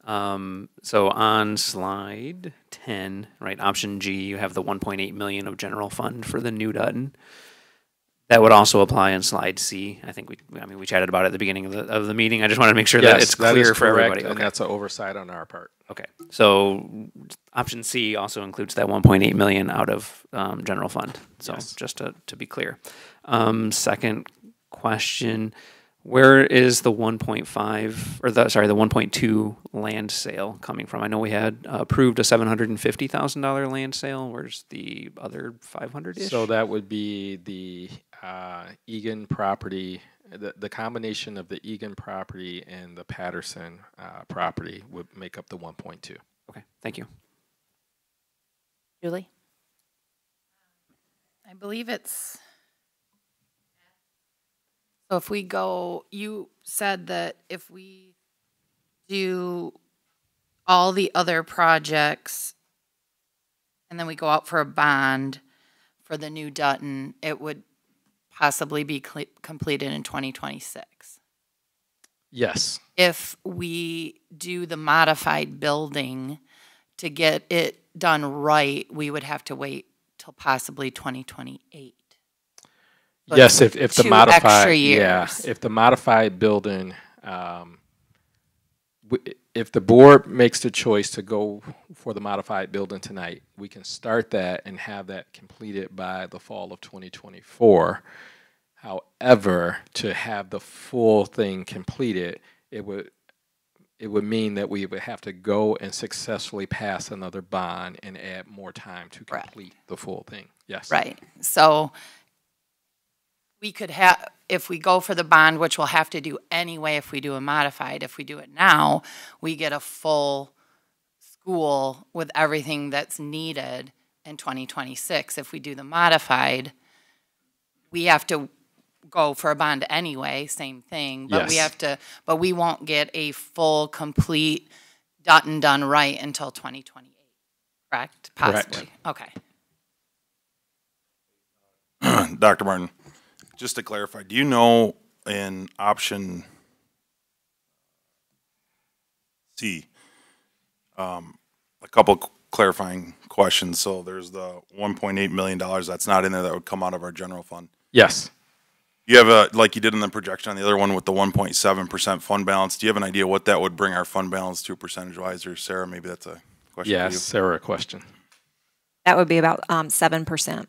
So on slide 10, right, option G, you have the 1.8 million of general fund for the new Dutton. That would also apply on slide C. I think we chatted about it at the beginning of the meeting. I just wanted to make sure that it's clear for everybody. And that's an oversight on our part. Okay. So option C also includes that 1.8 million out of general fund. So just to be clear. Second question. Where is the 1.5 or the 1.2 land sale coming from? I know we had approved a $750,000 land sale. Where's the other 500-ish? So that would be the Egan property. The combination of the Egan property and the Patterson property would make up the 1.2. Okay, thank you. Julie? I believe it's, so if we go, you said that if we do all the other projects and then we go out for a bond for the new Dutton, it would possibly be completed in 2026. Yes. If we do the modified building to get it done right, we would have to wait till possibly 2028. So yes, if the modified, extra years. if the modified building, if the board makes the choice to go for the modified building tonight, we can start that and have that completed by the fall of 2024. However, to have the full thing completed, it would mean that we would have to go and successfully pass another bond and add more time to complete the full thing. Yes. Right. So we could have, if we go for the bond, which we'll have to do anyway if we do a modified, if we do it now, we get a full school with everything that's needed in 2026. If we do the modified, we have to go for a bond anyway, same thing, but we have to, but we won't get a full, complete Dutton done right until 2028, correct? Possibly. Okay. Dr. Martin, just to clarify, do you know in option C, a couple clarifying questions. So there's the $1.8 million that's not in there that would come out of our general fund. Yes. You have a, like you did in the projection on the other one with the 1.7% fund balance, do you have an idea what that would bring our fund balance to percentage-wise? Or Sarah, maybe that's a question for you. Yes, Sarah, a question. That would be about 7%.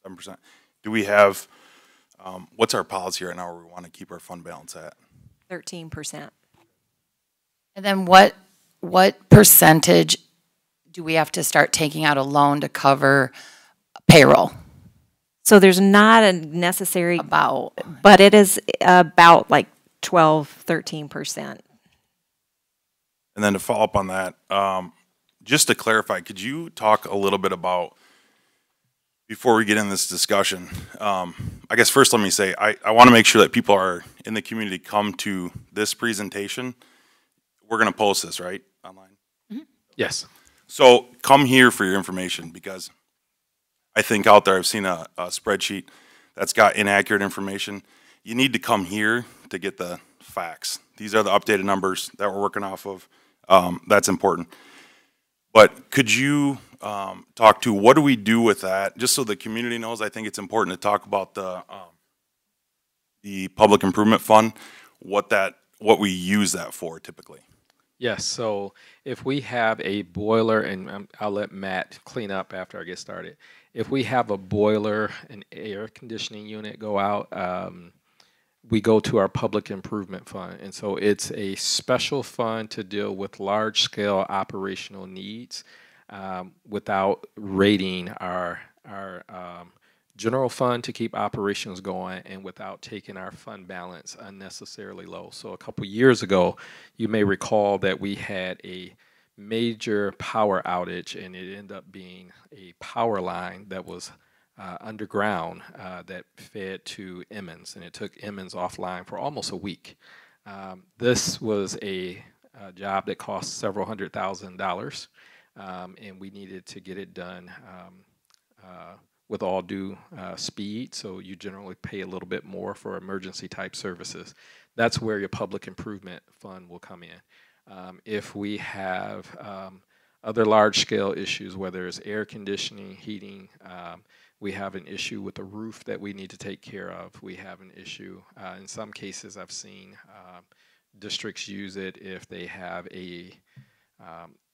7%. Do we have, what's our policy right now where we want to keep our fund balance at? 13%. And then what percentage do we have to start taking out a loan to cover payroll? So there's not a necessary, About. but it is about like 13%. And then to follow up on that, just to clarify, could you talk a little bit about, before we get in this discussion, I guess first let me say, I want to make sure that people are in the community come to this presentation. We're going to post this, right, online? Mm-hmm. Yes. So come here for your information, because I think out there I've seen a spreadsheet that's got inaccurate information. You need to come here to get the facts. These are the updated numbers that we're working off of. That's important. But could you talk to what do we do with that, just so the community knows? I think it's important to talk about the public improvement fund, what we use that for typically. Yes, so if we have a boiler, and I'll let Matt clean up after I get started. If we have a boiler, an air conditioning unit go out, we go to our public improvement fund. And so it's a special fund to deal with large-scale operational needs without raiding our general fund to keep operations going, and without taking our fund balance unnecessarily low. So a couple years ago, you may recall that we had a major power outage, and it ended up being a power line that was underground that fed to Emmons, and it took Emmons offline for almost a week. This was a job that cost several $100,000, and we needed to get it done with all due speed, so you generally pay a little bit more for emergency type services. That's where your public improvement fund will come in. If we have other large scale issues, whether it's air conditioning, heating, we have an issue with the roof that we need to take care of. We have an issue, in some cases I've seen districts use it if they have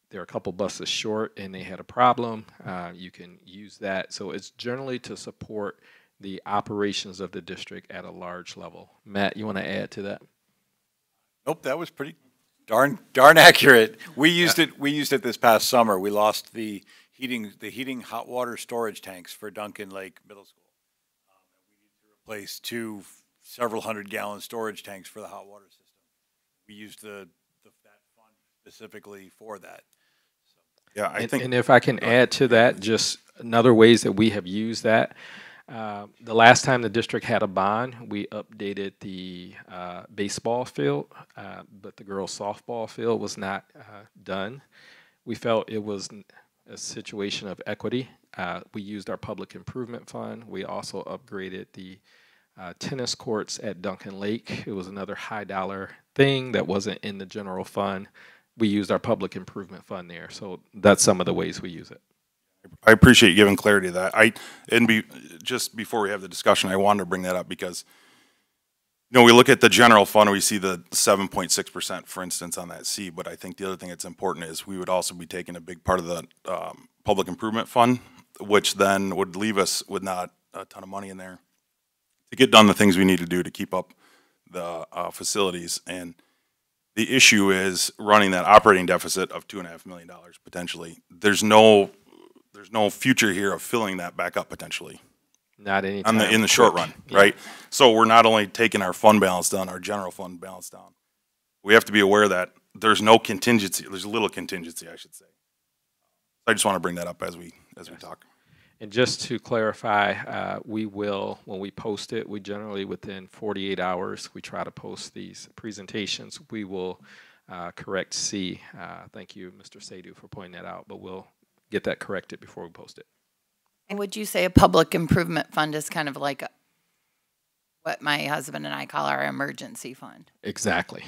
they're a couple buses short and they had a problem, you can use that. So it's generally to support the operations of the district at a large level. Matt, you want to add to that? Nope, that was pretty darn accurate. We used it this past summer. We lost the heating hot water storage tanks for Duncan Lake Middle School. We needed to replace two several hundred-gallon storage tanks for the hot water system. We used that fund specifically for that. Yeah, I think. And if I can add to that, just another ways that we have used that. The last time the district had a bond, we updated the baseball field, but the girls' softball field was not done. We felt it was a situation of equity. We used our public improvement fund. We also upgraded the tennis courts at Duncan Lake. It was another high dollar thing that wasn't in the general fund. We used our public improvement fund there. So that's some of the ways we use it. I appreciate you giving clarity to that. Just before we have the discussion, I wanted to bring that up because, we look at the general fund and we see the 7.6%, for instance, on that C, but I think the other thing that's important is we would also be taking a big part of the public improvement fund, which then would leave us with not a ton of money in there to get done the things we need to do to keep up the facilities. And the issue is running that operating deficit of $2.5 million potentially. There's no future here of filling that back up potentially. Not anytime in the short run, right? So we're not only taking our fund balance down, our general fund balance down. We have to be aware that there's no contingency. There's a little contingency, I should say. I just want to bring that up as we talk. And just to clarify, we will, when we post it, we generally within 48 hours, we try to post these presentations. We will correct C. Thank you, Mr. Sadu, for pointing that out, but we'll get that corrected before we post it. And would you say a public improvement fund is kind of like what my husband and I call our emergency fund? Exactly.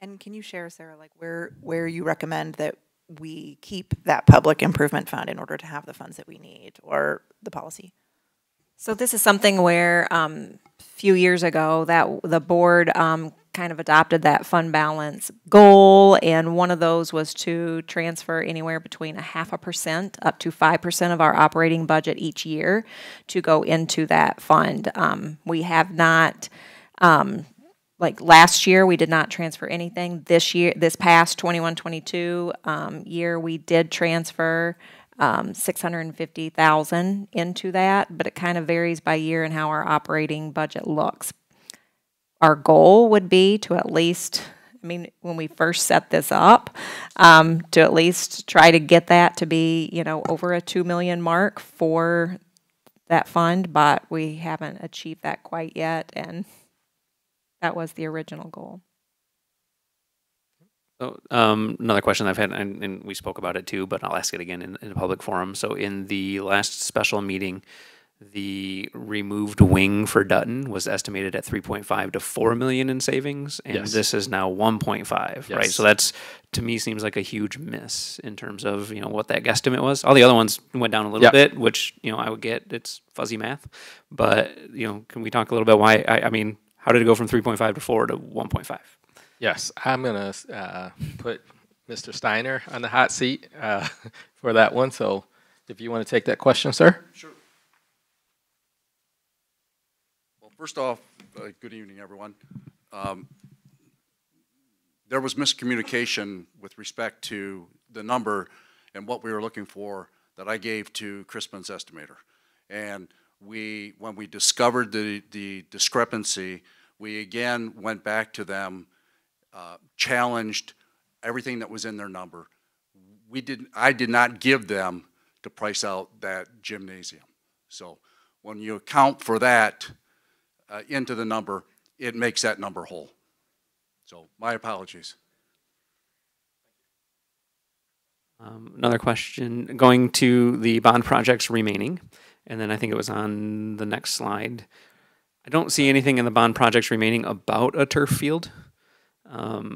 And can you share, Sarah, like where you recommend that we keep that public improvement fund in order to have the funds that we need, or the policy? So this is something where a few years ago that the board kind of adopted that fund balance goal, and one of those was to transfer anywhere between 0.5% up to 5% of our operating budget each year to go into that fund. We have not, like last year, we did not transfer anything. This past 21-22 year, we did transfer $650,000 into that, but it kind of varies by year and how our operating budget looks. Our goal would be to at least, I mean, when we first set this up, to at least try to get that to be, you know, over a 2 million mark for that fund, but we haven't achieved that quite yet, and that was the original goal. So, another question I've had, and we spoke about it too, but I'll ask it again in a public forum. So in the last special meeting, the removed wing for Dutton was estimated at 3.5 to 4 million in savings, and Yes. this is now 1.5, right? Yes. So that's, to me, seems like a huge miss in terms of, you know, what that guesstimate was. All the other ones went down a little Yep. bit, which, you know, I would get, it's fuzzy math, but, you know, can we talk a little bit why, I mean, how did it go from 3.5 to 4 to 1.5? Yes, I'm going to put Mr. Steiner on the hot seat for that one. So if you want to take that question, sir. Sure. Well, first off, good evening, everyone. There was miscommunication with respect to the number and what we were looking for that I gave to Crispin's estimator. And when we discovered the discrepancy, we again went back to them, challenged everything that was in their number. I did not give them to price out that gymnasium. So when you account for that into the number, it makes that number whole. So my apologies. Another question, going to the bond projects remaining, and then I think it was on the next slide. I don't see anything in the bond projects remaining about a turf field.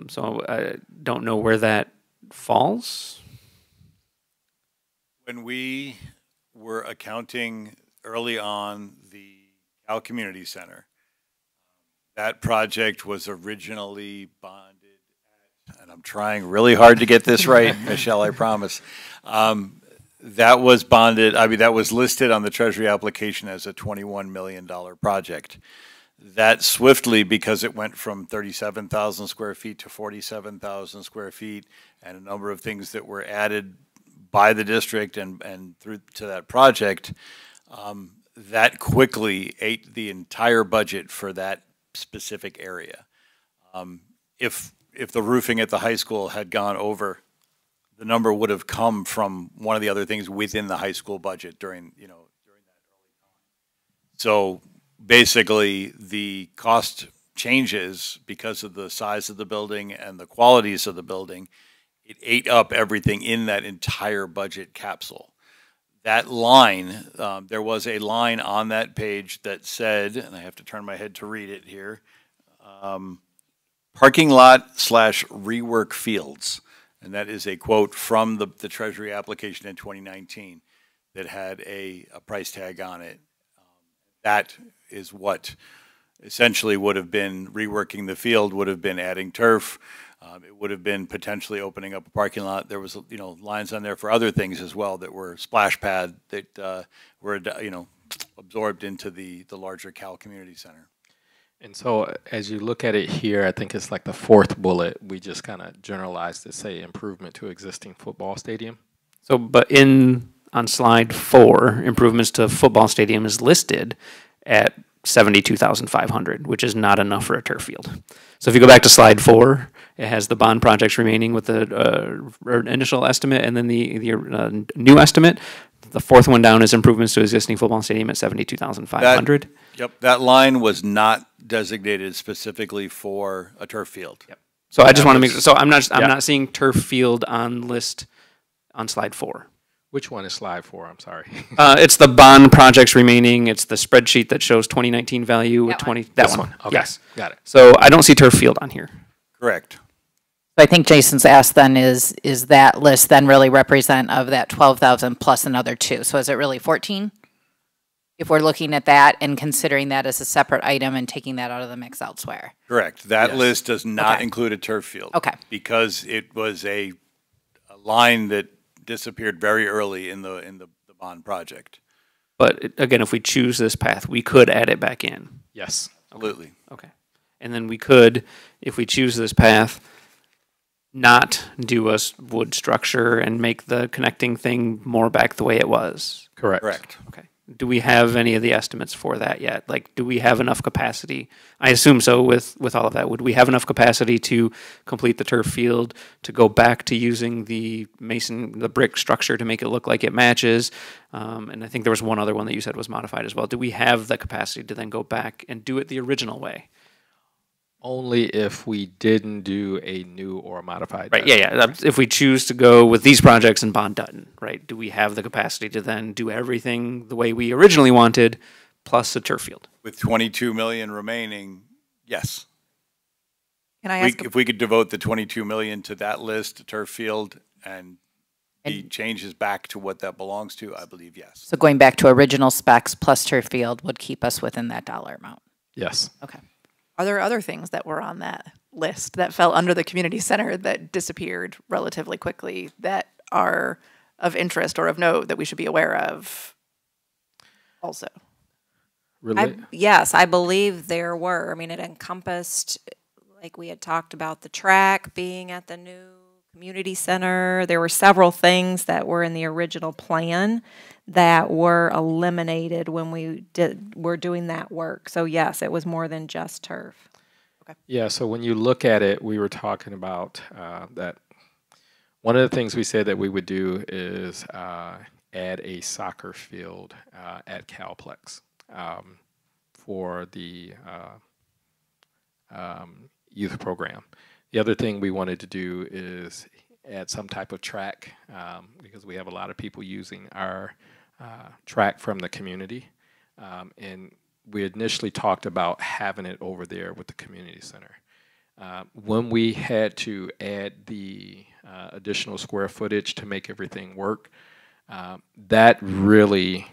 So I don't know where that falls. When we were accounting early on the Cal Community Center, that project was originally bonded at, and I'm trying really hard to get this right, Michelle, I promise. That was bonded, I mean, that was listed on the Treasury application as a $21 million project. That swiftly, because it went from 37,000 square feet to 47,000 square feet, and a number of things that were added by the district and through to that project, that quickly ate the entire budget for that specific area. If the roofing at the high school had gone over, the number would have come from one of the other things within the high school budget during that early time. So basically, the cost changes because of the size of the building and the qualities of the building. It ate up everything in that entire budget capsule. That line, there was a line on that page that said, and I have to turn my head to read it here, parking lot / rework fields. And that is a quote from the Treasury application in 2019 that had a price tag on it. That is what essentially would have been reworking the field, would have been adding turf. It would have been potentially opening up a parking lot. There was, lines on there for other things as well that were splash pad that were, absorbed into the larger Cal Community Center. And so as you look at it here, I think it's like the fourth bullet. We just kind of generalized to say improvement to existing football stadium. So, but on slide 4, improvements to football stadium is listed at 72,500, which is not enough for a turf field. So if you go back to slide 4, it has the bond projects remaining with the initial estimate and then the new estimate. The fourth one down is improvements to existing football stadium at 72,500. Yep, that line was not designated specifically for a turf field. Yep. So I just want to make so I'm not seeing turf field on list on slide 4. Which one is slide 4? I'm sorry. It's the bond projects remaining. It's the spreadsheet that shows 2019 value with 20. That one. Okay. Yes. Got it. So I don't see turf field on here. Correct. I think Jason's asked then is that list then really represent of that 12,000 plus another 2? So is it really 14? if we're looking at that and considering that as a separate item and taking that out of the mix elsewhere. Correct. That Yes. list does not Okay. include a turf field. Okay. Because it was a line that disappeared very early in the bond project. But again, if we choose this path, we could add it back in. Yes. Absolutely. Okay. And then we could, if we choose this path, not do a wood structure and make the connecting thing more back the way it was. Correct. Correct. Okay. Do we have any of the estimates for that yet? Like, do we have enough capacity? I assume so with all of that. Would we have enough capacity to complete the turf field, to go back to using the brick structure to make it look like it matches? And I think there was one other one that you said was modified as well. Do we have the capacity to then go back and do it the original way? Only if we didn't do a new or modified. Right, yeah. If we choose to go with these projects in Bond Dutton, right, do we have the capacity to then do everything the way we originally wanted, plus a turf field? With 22 million remaining, yes. Can I ask? If we could devote the 22 million to that list, turf field, and he changes back to what that belongs to, I believe yes. So going back to original specs plus turf field would keep us within that dollar amount. Yes. Okay. Are there other things that were on that list that fell under the community center that disappeared relatively quickly that are of interest or of note that we should be aware of also? Yes, I believe there were. I mean, it encompassed, like we had talked about, the track being at the new community center. There were several things that were in the original plan that were eliminated when were doing that work. So yes, it was more than just turf. Okay. Yeah, so when you look at it, we were talking about that one of the things we said that we would do is add a soccer field at Calplex for the youth program. The other thing we wanted to do is add some type of track because we have a lot of people using our track from the community. And we initially talked about having it over there with the community center. When we had to add the additional square footage to make everything work, that really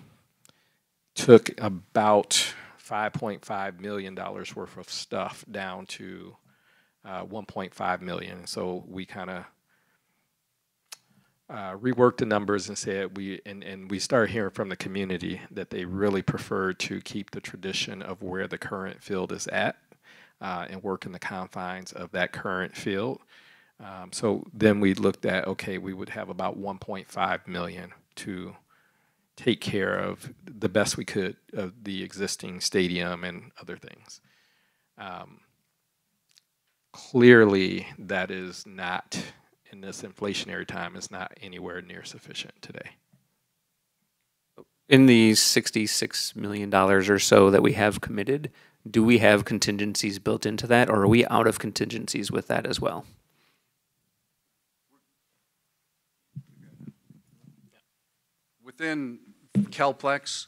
took about $5.5 million worth of stuff down to 1.5 million. So we kind of reworked the numbers and said we started hearing from the community that they really prefer to keep the tradition of where the current field is at and work in the confines of that current field. So then we looked at, okay, we would have about 1.5 million to take care of the best we could of the existing stadium and other things. Clearly, that is not, in this inflationary time, is not anywhere near sufficient today. In the $66 million or so that we have committed, do we have contingencies built into that, or are we out of contingencies with that as well? Within Calplex,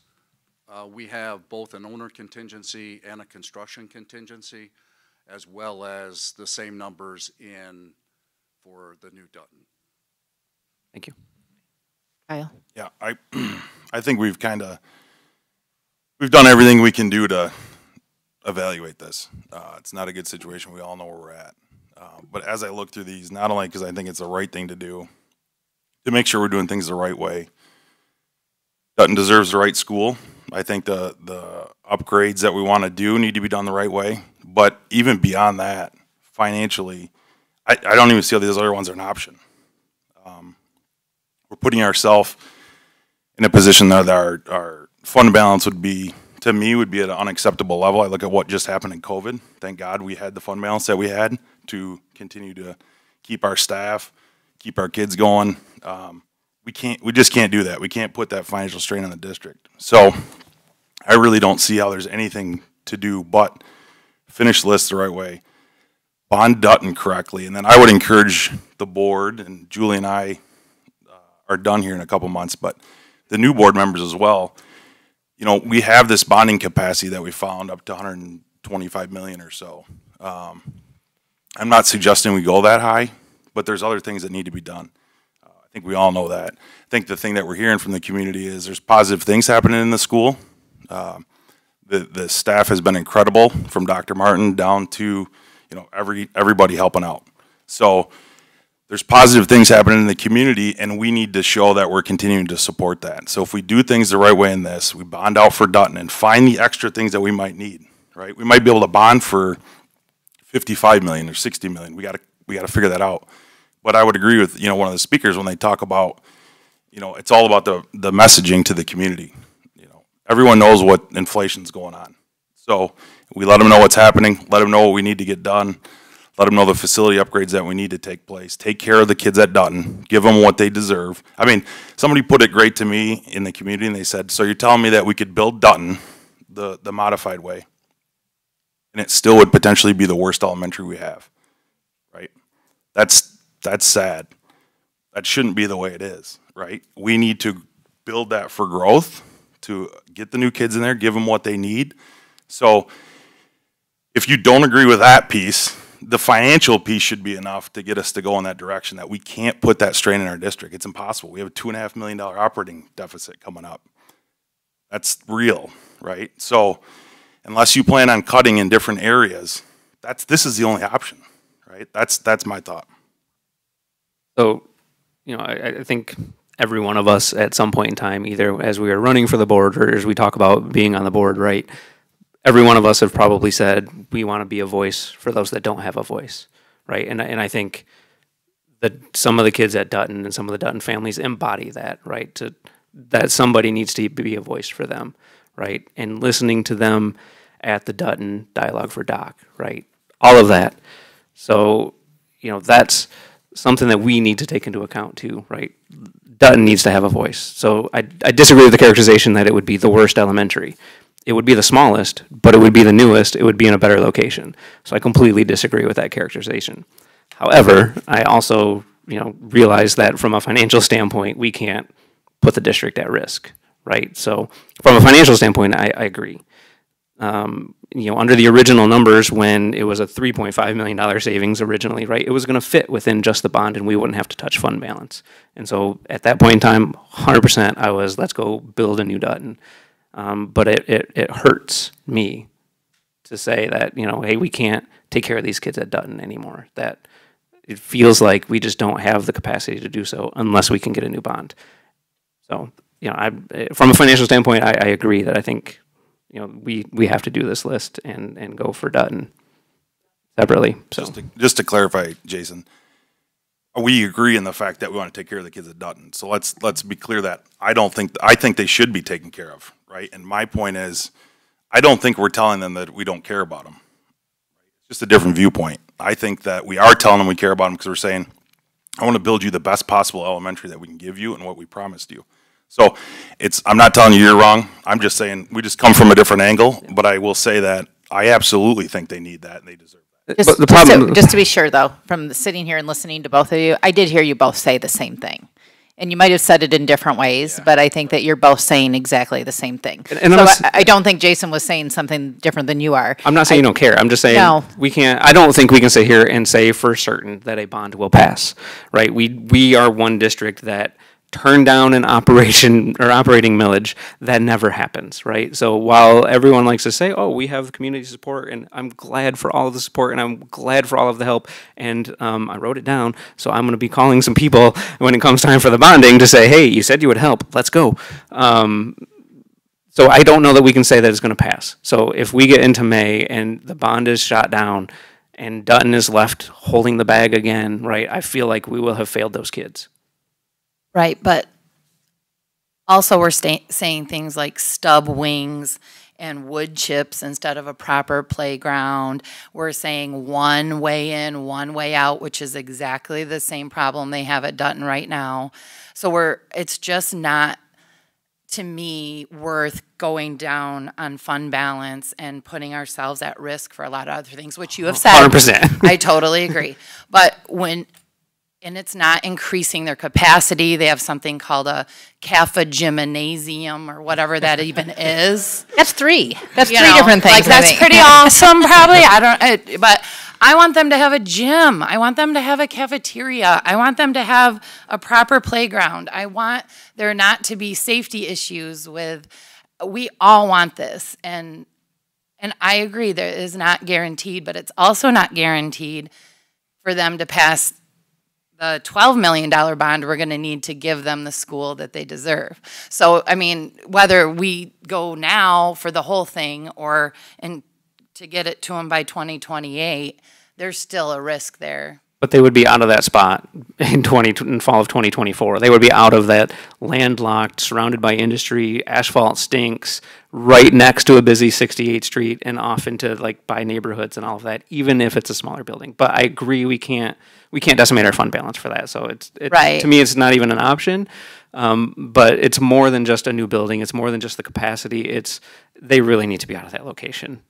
we have both an owner contingency and a construction contingency, as well as the same numbers in for the new Dutton. Thank you. Kyle? Yeah, I think we've done everything we can do to evaluate this. It's not a good situation. We all know where we're at. But as I look through these, not only because I think it's the right thing to do, to make sure we're doing things the right way. Dutton deserves the right school. I think the upgrades that we want to do need to be done the right way. But even beyond that, financially, I don't even see how these other ones are an option. We're putting ourselves in a position that our fund balance would be, to me, would be at an unacceptable level. I look at what just happened in COVID. Thank God we had the fund balance that we had to continue to keep our staff, keep our kids going. We just can't do that. We can't put that financial strain on the district. So I really don't see how there's anything to do but finish the list the right way, bond Dutton correctly, and then I would encourage the board, and Julie and I are done here in a couple months, but the new board members as well. You know, we have this bonding capacity that we found up to 125 million or so. I'm not suggesting we go that high, but there's other things that need to be done. I think we all know that. I think the thing that we're hearing from the community is there's positive things happening in the school. The staff has been incredible, from Dr. Martin down to, everybody helping out. So there's positive things happening in the community, and we need to show that we're continuing to support that. So if we do things the right way in this, we bond out for Dutton and find the extra things that we might need, right? We might be able to bond for 55 million or 60 million. We got to figure that out. But I would agree with, one of the speakers when they talk about, it's all about the messaging to the community. Everyone knows what inflation's going on. So we let them know what's happening, let them know what we need to get done, let them know the facility upgrades that we need to take place, take care of the kids at Dutton, give them what they deserve. I mean, somebody put it great to me in the community, and they said, so you're telling me that we could build Dutton the modified way, and it still would potentially be the worst elementary we have, right? That's sad. That shouldn't be the way it is, right? We need to build that for growth, to get the new kids in there, give them what they need. So if you don't agree with that piece, the financial piece should be enough to get us to go in that direction, that we can't put that strain in our district. It's impossible. We have a $2.5 million operating deficit coming up. That's real, right? So unless you plan on cutting in different areas, this is the only option, right? That's my thought. So, I think every one of us at some point in time, either as we are running for the board or as we talk about being on the board, right? Every one of us have probably said we want to be a voice for those that don't have a voice, right? And I think that some of the kids at Dutton and some of the Dutton families embody that, right? That somebody needs to be a voice for them, right? And listening to them at the Dutton Dialogue for Doc, right? All of that. So, that's something that we need to take into account too, right? Dutton needs to have a voice. So I disagree with the characterization that it would be the worst elementary. It would be the smallest, but it would be the newest. It would be in a better location. So I completely disagree with that characterization. However, I also, realize that from a financial standpoint, we can't put the district at risk, right? So from a financial standpoint, I agree. Under the original numbers, when it was a $3.5 million savings originally, right, it was going to fit within just the bond, and we wouldn't have to touch fund balance. And so at that point in time, 100% I was, let's go build a new Dutton. But it hurts me to say that, hey, we can't take care of these kids at Dutton anymore. That it feels like we just don't have the capacity to do so unless we can get a new bond. So, from a financial standpoint, I agree that I think, we have to do this list and go for Dutton separately. So just to clarify, Jason, we agree in the fact that we want to take care of the kids at Dutton. So let's be clear that I think they should be taken care of, right? And my point is, I don't think we're telling them that we don't care about them. It's just a different viewpoint. I think that we are telling them we care about them because we're saying, I want to build you the best possible elementary that we can give you and what we promised you. So I'm not telling you you're wrong. I'm just saying we just come from a different angle, but I will say that I absolutely think they need that and they deserve that. Just to be sure, though, from sitting here and listening to both of you, I did hear you both say the same thing. And you might have said it in different ways, but I think that you're both saying exactly the same thing. And I don't think Jason was saying something different than you are. I'm not saying you don't care. I'm just saying we can't. I don't think we can sit here and say for certain that a bond will pass, right? We are one district that turn down an operating millage. That never happens, right? So while everyone likes to say, oh, we have community support, and I'm glad for all of the support, and I'm glad for all of the help, and I wrote it down, so I'm going to be calling some people when it comes time for the bonding to say, hey, you said you would help, let's go. So I don't know that we can say that it's going to pass. So if we get into May and the bond is shot down and Dutton is left holding the bag again, right, I feel like we will have failed those kids. Right, but also we're saying things like stub wings and wood chips instead of a proper playground. We're saying one way in, one way out, which is exactly the same problem they have at Dutton right now. So it's just not, to me, worth going down on fund balance and putting ourselves at risk for a lot of other things, which you have said. 100%. I totally agree. But and it's not increasing their capacity. They have something called a CAFA gymnasium or whatever that even is. That's three. That's three different things. Like, that's pretty awesome, probably. But I want them to have a gym. I want them to have a cafeteria. I want them to have a proper playground. I want there not to be safety issues with we all want this, and I agree that it is not guaranteed, but it's also not guaranteed for them to pass the $12 million bond we're going to need to give them the school that they deserve. So, I mean, whether we go now for the whole thing or to get it to them by 2028, there's still a risk there. But they would be out of that spot in fall of 2024. They would be out of that landlocked, surrounded by industry, asphalt stinks, right next to a busy 68th Street and off into like by neighborhoods and all of that, even if it's a smaller building. But I agree, we can't decimate our fund balance for that. So it's right. To me, it's not even an option. But it's more than just a new building. It's more than just the capacity. They really need to be out of that location.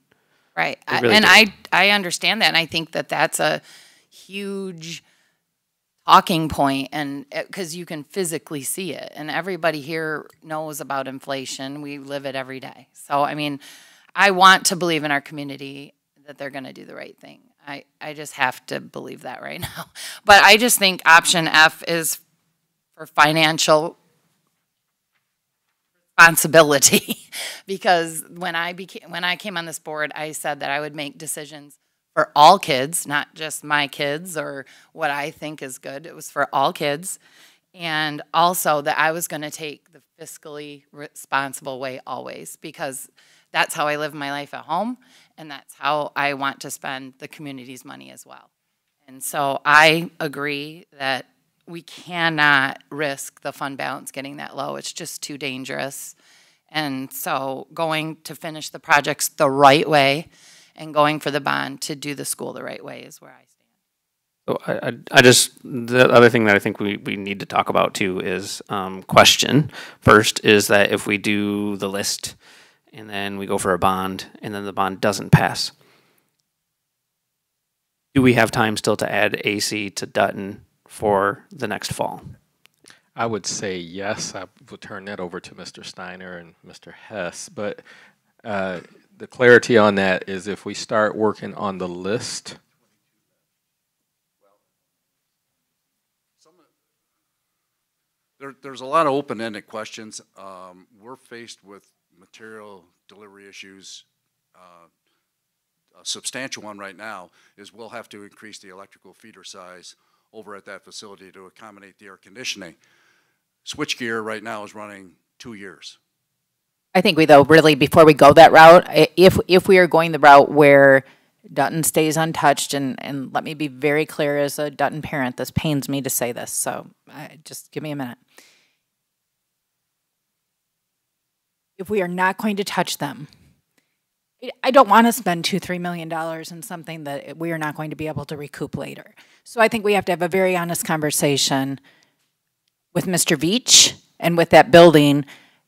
Right. Really and do. I understand that. And I think that that's a huge talking point, and because you can physically see it, and everybody here knows about inflation. We live it every day. So, I mean, I want to believe in our community that they're going to do the right thing. I just have to believe that right now. But I just think option F is for financial responsibility because when I came on this board, I said that I would make decisions for all kids, not just my kids or what I think is good. It was for all kids. And also that I was going to take the fiscally responsible way always, because that's how I live my life at home, and that's how I want to spend the community's money as well. And so I agree that we cannot risk the fund balance getting that low. It's just too dangerous. And so going to finish the projects the right way and going for the bond to do the school the right way is where I stand. So the other thing that I think we need to talk about too is question. First is that if we do the list and then we go for a bond and then the bond doesn't pass, do we have time still to add AC to Dutton for the next fall? I would say yes. I will turn that over to Mr. Steiner and Mr. Hess, but the clarity on that is if we start working on the list. There's a lot of open-ended questions. We're faced with material delivery issues. A substantial one right now is we'll have to increase the electrical feeder size over at that facility to accommodate the air conditioning. Switchgear right now is running 2 years. I think really, before we go that route, if we are going the route where Dutton stays untouched, and let me be very clear as a Dutton parent, this pains me to say this, so just give me a minute. If we are not going to touch them, I don't want to spend $2-3 million in something that we are not going to be able to recoup later. So I think we have to have a very honest conversation with Mr. Veach and with that building,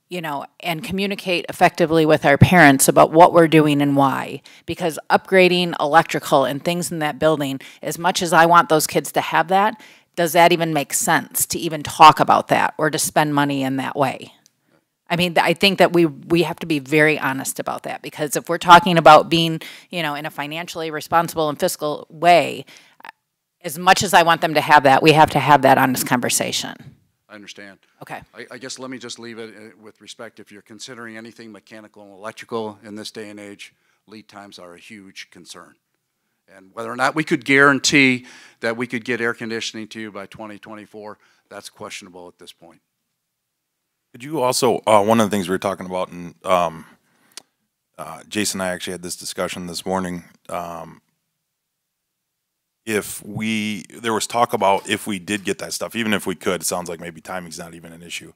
you know, and communicate effectively with our parents about what we're doing and why. Because upgrading electrical and things in that building, as much as I want those kids to have that, does that even make sense to even talk about that or to spend money in that way? I mean, I think that we have to be very honest about that, because if we're talking about being, you know, in a financially responsible and fiscal way, as much as I want them to have that, we have to have that honest conversation. I understand. Okay. I guess let me just leave it with respect. If you're considering anything mechanical and electrical in this day and age, lead times are a huge concern. And whether or not we could guarantee that we could get air conditioning to you by 2024, that's questionable at this point. Could you also, one of the things we were talking about, and Jason and I actually had this discussion this morning, there was talk about if we did get that stuff, even if we could, it sounds like maybe timing's not even an issue.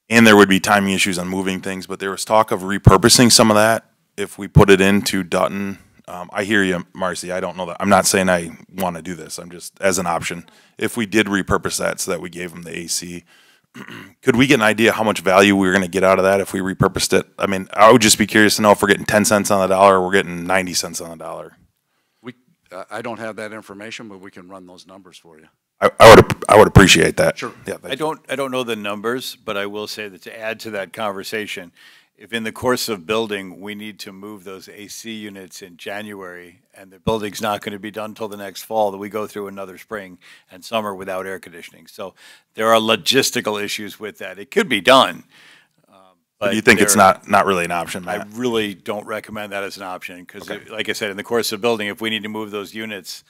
And there would be timing issues on moving things, but there was talk of repurposing some of that if we put it into Dutton. I hear you, Marcy, I don't know that. I'm not saying I want to do this. I'm just, as an option, if we did repurpose that so that we gave them the AC, could we get an idea how much value we were going to get out of that if we repurposed it? I mean, I would just be curious to know if we're getting 10 cents on the dollar or we're getting 90 cents on the dollar. I don't have that information, but we can run those numbers for you. I would appreciate that. Sure. Yeah. I don't know the numbers, but I will say that to add to that conversation, if in the course of building we need to move those AC units in January and the building's not going to be done till the next fall, that we go through another spring and summer without air conditioning. So there are logistical issues with that. It could be done, But you think it's not really an option, I Matt? really don't recommend that as an option, because like I said, in the course of building, if we need to move those units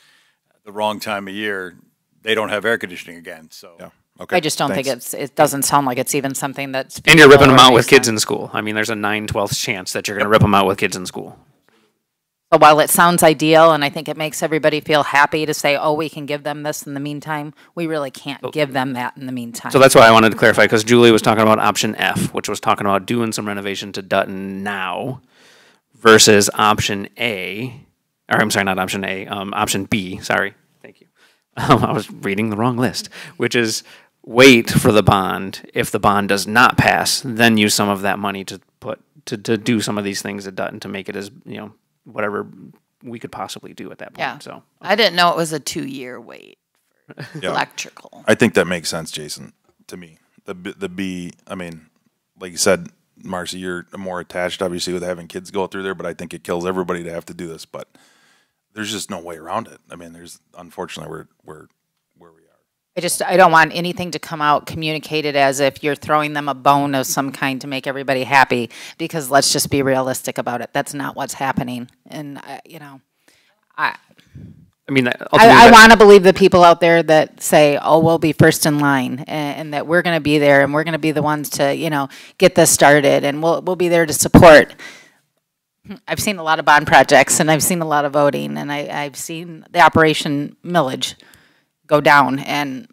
at the wrong time of year, they don't have air conditioning again, so. Yeah. Okay. I just don't think it doesn't sound like it's even something that's. And you're ripping them feasible or out with makes kids sense. in school. I mean, there's a 9/12 chance that you're going to rip them out with kids in school. But while it sounds ideal, and I think it makes everybody feel happy to say, oh, we can give them this in the meantime, we really can't give them that in the meantime. So that's why I wanted to clarify, because Julie was talking about option F, which was talking about doing some renovation to Dutton now, versus option A, or I'm sorry, not option A, option B, sorry. Thank you. I was reading the wrong list, which is wait for the bond. If the bond does not pass, then use some of that money to do some of these things at Dutton to make it as, whatever we could possibly do at that point. Yeah. So I didn't know it was a 2-year wait for Yeah. electrical. I think that makes sense, Jason, to me. The B, I mean, like you said, Marcy, you're more attached, obviously, with having kids go through there, but I think it kills everybody to have to do this. But there's just no way around it. I mean, unfortunately, we're where we are. I don't want anything to come out communicated as if you're throwing them a bone of some kind to make everybody happy, because let's just be realistic about it. That's not what's happening. And, I want to believe the people out there that say, oh, we'll be first in line, and that we're going to be there, and we're going to be the ones to, get this started, and we'll be there to support. I've seen a lot of bond projects, and I've seen a lot of voting, and I've seen the Operation Millage go down, and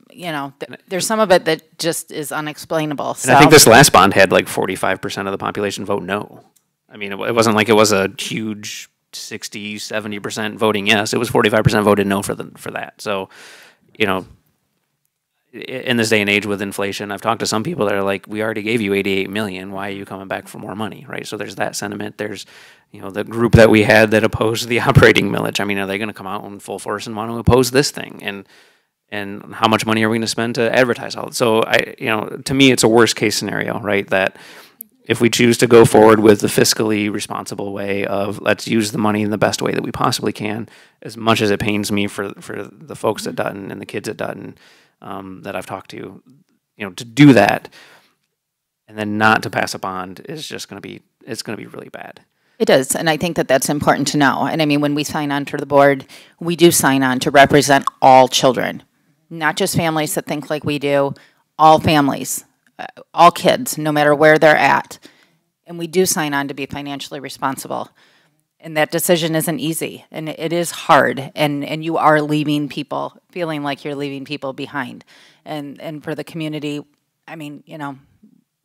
there's some of it that just is unexplainable. So and I think this last bond had like 45% of the population vote no. I mean, it wasn't like it was a huge 60, 70% voting yes. It was 45% voted no for that. So, in this day and age with inflation, I've talked to some people that are like, we already gave you 88 million. Why are you coming back for more money, right? So there's that sentiment. There's, the group that we had that opposed the operating millage. I mean, are they going to come out in full force and want to oppose this thing? And how much money are we going to spend to advertise all? So to me, it's a worst case scenario, right? That if we choose to go forward with the fiscally responsible way of let's use the money in the best way that we possibly can, as much as it pains me for the folks at Dutton and the kids at Dutton that I've talked to, to do that and then not to pass a bond is just going to be really bad. It is, and I think that that's important to know. And I mean, when we sign on to the board, we do sign on to represent all children, not just families that think like we do, all families, all kids, no matter where they're at. And we do sign on to be financially responsible. And that decision isn't easy, and it is hard, and you are leaving people, feeling like you're leaving people behind. And for the community, I mean,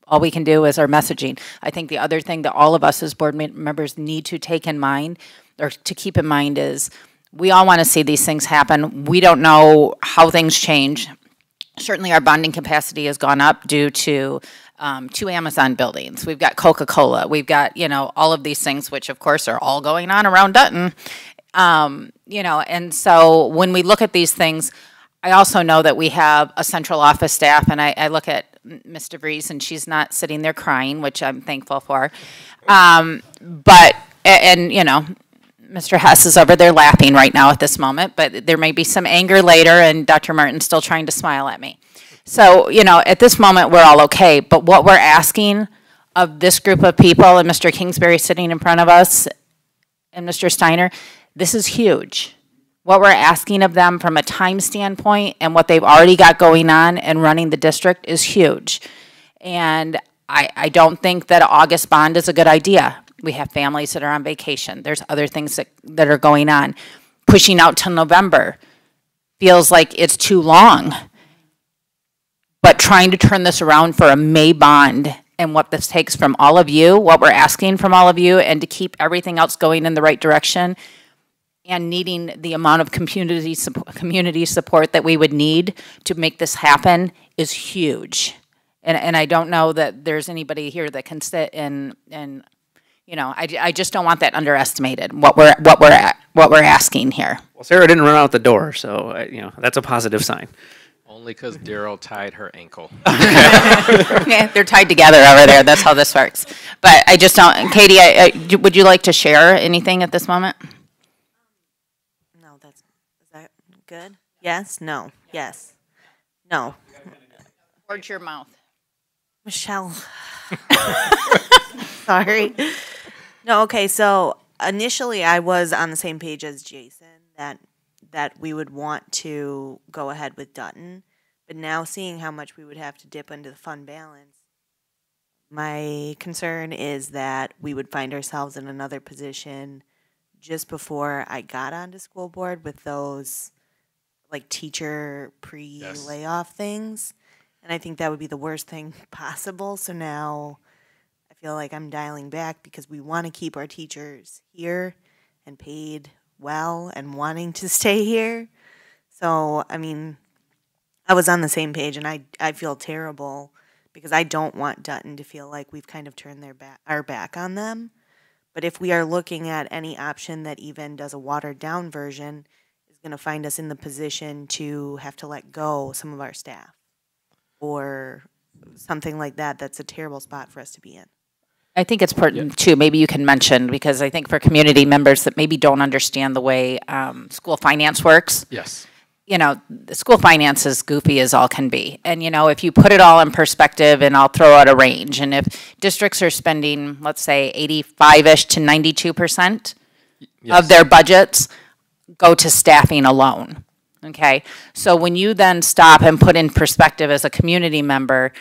all we can do is our messaging. I think the other thing that all of us as board members need to take in mind, or to keep in mind, is we all want to see these things happen. We don't know how things change. Certainly our bonding capacity has gone up due to 2 Amazon buildings. We've got Coca-Cola. We've got, all of these things, which of course are all going on around Dutton. And so when we look at these things, I also know that we have a central office staff, and I look at Ms. DeVries, and she's not sitting there crying, which I'm thankful for. Mr. Hess is over there laughing right now at this moment, but there may be some anger later, and Dr. Martin's still trying to smile at me. So, at this moment, we're all okay, but what we're asking of this group of people, and Mr. Kingsbury sitting in front of us, and Mr. Steiner, this is huge. What we're asking of them from a time standpoint and what they've already got going on and running the district is huge. And I don't think that an August bond is a good idea. We have families that are on vacation. There's other things that are going on. Pushing out till November feels like it's too long. But trying to turn this around for a May bond, and what this takes from all of you, what we're asking from all of you, and to keep everything else going in the right direction, and needing the amount of community support that we would need to make this happen is huge. And I don't know that there's anybody here that can sit and I just don't want that underestimated, what we're asking here. Well, Sarah didn't run out the door, so that's a positive sign. Only because Daryl tied her ankle. Yeah, they're tied together over there. That's how this works. But I just don't. Katie, would you like to share anything at this moment? No, is that good? Yes, no, yes, no. Towards your mouth. Michelle, Sorry. No, okay, so initially I was on the same page as Jason that we would want to go ahead with Dutton, but now seeing how much we would have to dip into the fund balance, my concern is that we would find ourselves in another position just before I got onto school board with those like teacher pre-layoff things. And I think that would be the worst thing possible. So now I feel like I'm dialing back because we want to keep our teachers here and paid well and wanting to stay here. So, I mean, I was on the same page, and I feel terrible because I don't want Dutton to feel like we've kind of turned our back on them. But if we are looking at any option that even does a watered down version, is going to find us in the position to have to let go some of our staff or something like that. That's a terrible spot for us to be in. I think it's important too, maybe you can mention, because I think for community members that maybe don't understand the way school finance works. Yes. You know, the school finance is goofy as all can be. And, you know, if you put it all in perspective, and I'll throw out a range, and if districts are spending, let's say, 85-ish to 92% of their budgets go to staffing alone, okay? So when you then stop and put in perspective as a community member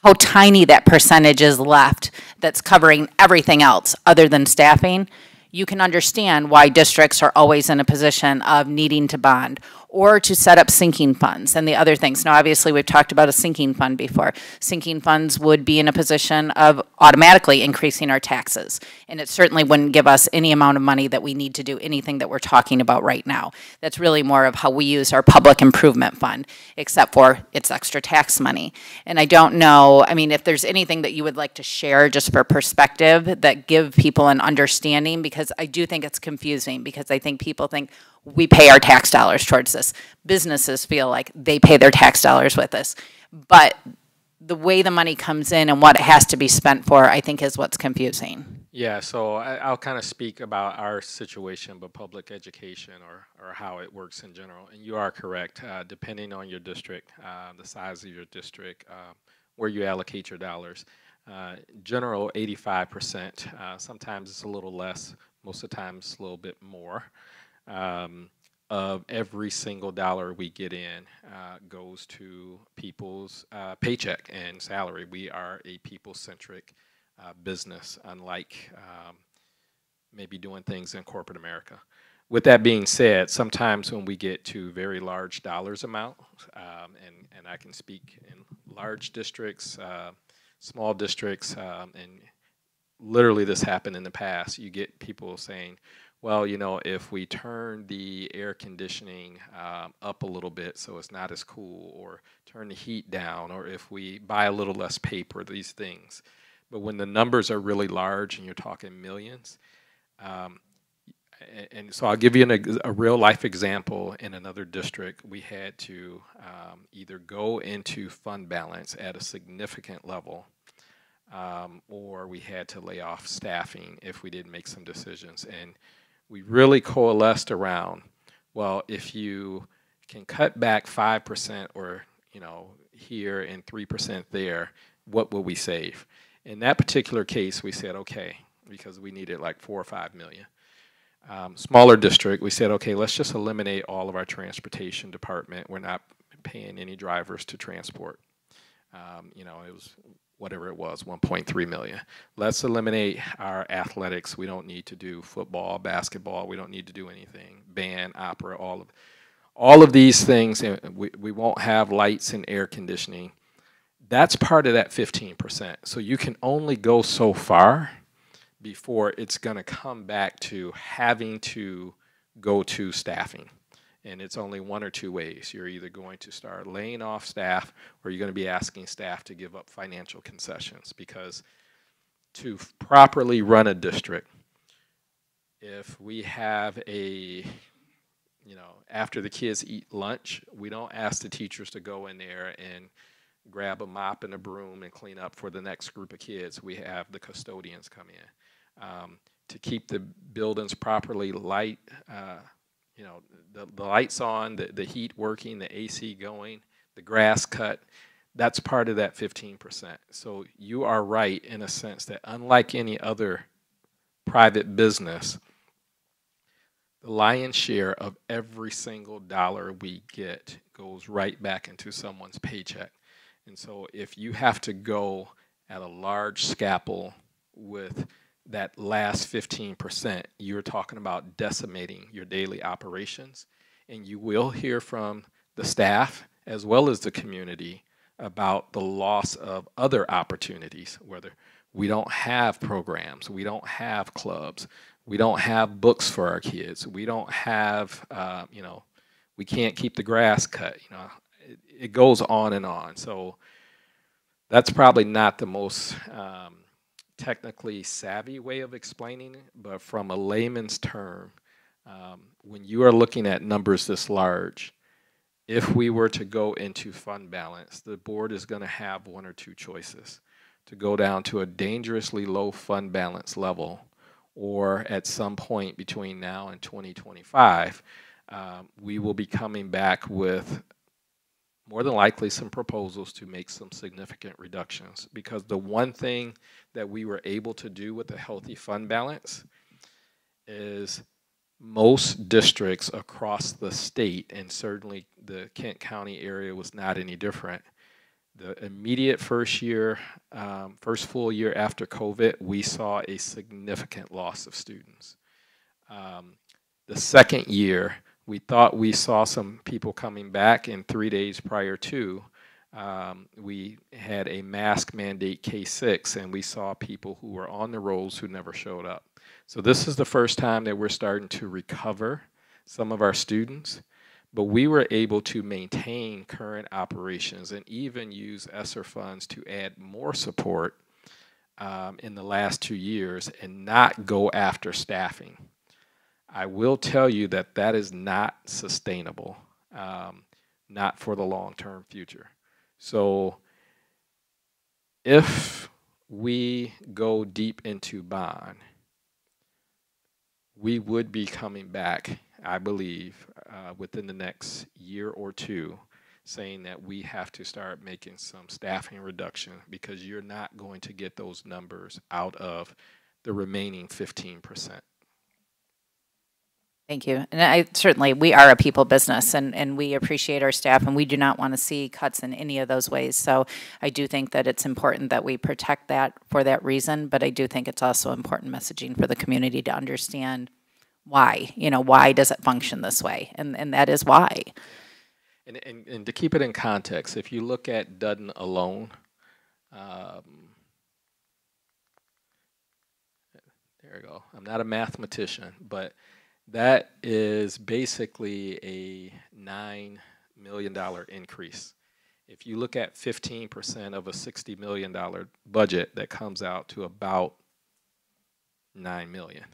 how tiny that percentage is left that's covering everything else other than staffing, you can understand why districts are always in a position of needing to bond or to set up sinking funds and the other things. Now, obviously, we've talked about a sinking fund before. Sinking funds would be in a position of automatically increasing our taxes, and it certainly wouldn't give us any amount of money that we need to do anything that we're talking about right now. That's really more of how we use our public improvement fund, except for it's extra tax money. And I don't know, I mean, if there's anything that you would like to share just for perspective that give people an understanding, because I do think it's confusing, because I think people think, we pay our tax dollars towards this. Businesses feel like they pay their tax dollars with this. But the way the money comes in and what it has to be spent for, I think, is what's confusing. Yeah, so I'll kind of speak about our situation, but public education or how it works in general. And you are correct, depending on your district, the size of your district, where you allocate your dollars. General 85%, sometimes it's a little less, most of the time it's a little bit more. Of every single dollar we get in goes to people's paycheck and salary. We are a people-centric business, unlike maybe doing things in corporate America. With that being said, sometimes when we get to very large dollars amount, and I can speak in large districts, small districts, and literally this happened in the past, you get people saying, well, you know, if we turn the air conditioning up a little bit so it's not as cool, or turn the heat down, or if we buy a little less paper, these things. But when the numbers are really large and you're talking millions, and so I'll give you a real life example. In another district, we had to either go into fund balance at a significant level, or we had to lay off staffing if we didn't make some decisions. And we really coalesced around, well, if you can cut back 5% or, you know, here and 3% there, what will we save? In that particular case, we said, okay, because we needed like 4 or 5 million. Smaller district, we said, okay, let's just eliminate all of our transportation department. We're not paying any drivers to transport. You know, it was whatever it was, 1.3 million. Let's eliminate our athletics. We don't need to do football, basketball. We don't need to do anything. Band, opera, all of these things. And we won't have lights and air conditioning. That's part of that 15%. So you can only go so far before it's going to come back to having to go to staffing. And it's only one or two ways. You're either going to start laying off staff, or you're going to be asking staff to give up financial concessions. Because to properly run a district, if we have a, you know, after the kids eat lunch, we don't ask the teachers to go in there and grab a mop and a broom and clean up for the next group of kids. We have the custodians come in. To keep the buildings properly light, you know, the lights on, the heat working, the AC going, the grass cut. That's part of that 15%. So you are right in a sense that unlike any other private business, the lion's share of every single dollar we get goes right back into someone's paycheck. And so if you have to go at a large scalpel with that last 15%, you're talking about decimating your daily operations. And you will hear from the staff as well as the community about the loss of other opportunities, whether we don't have programs, we don't have clubs, we don't have books for our kids, we don't have, we can't keep the grass cut, it goes on and on. So that's probably not the most technically savvy way of explaining it, but from a layman's term, when you are looking at numbers this large, if we were to go into fund balance, the board is going to have one or two choices: to go down to a dangerously low fund balance level, or at some point between now and 2025, we will be coming back with more than likely some proposals to make some significant reductions. Because the one thing that we were able to do with a healthy fund balance is most districts across the state, and certainly the Kent County area was not any different. The immediate first full year after COVID, we saw a significant loss of students. The second year, we thought we saw some people coming back, and 3 days prior to, we had a mask mandate K6, and we saw people who were on the rolls who never showed up. So this is the first time that we're starting to recover some of our students, but we were able to maintain current operations and even use ESSER funds to add more support in the last 2 years and not go after staffing. I will tell you that that is not sustainable, not for the long-term future. So if we go deep into bond, we would be coming back, I believe, within the next year or two, saying that we have to start making some staffing reduction, because you're not going to get those numbers out of the remaining 15%. Thank you. And we are a people business, and we appreciate our staff, and we do not want to see cuts in any of those ways. So I do think that it's important that we protect that for that reason, but I do think it's also important messaging for the community to understand why, why does it function this way? And that is why. And to keep it in context, if you look at Dutton alone, there we go. I'm not a mathematician, but that is basically a $9 million increase. If you look at 15% of a $60 million budget, that comes out to about $9 million.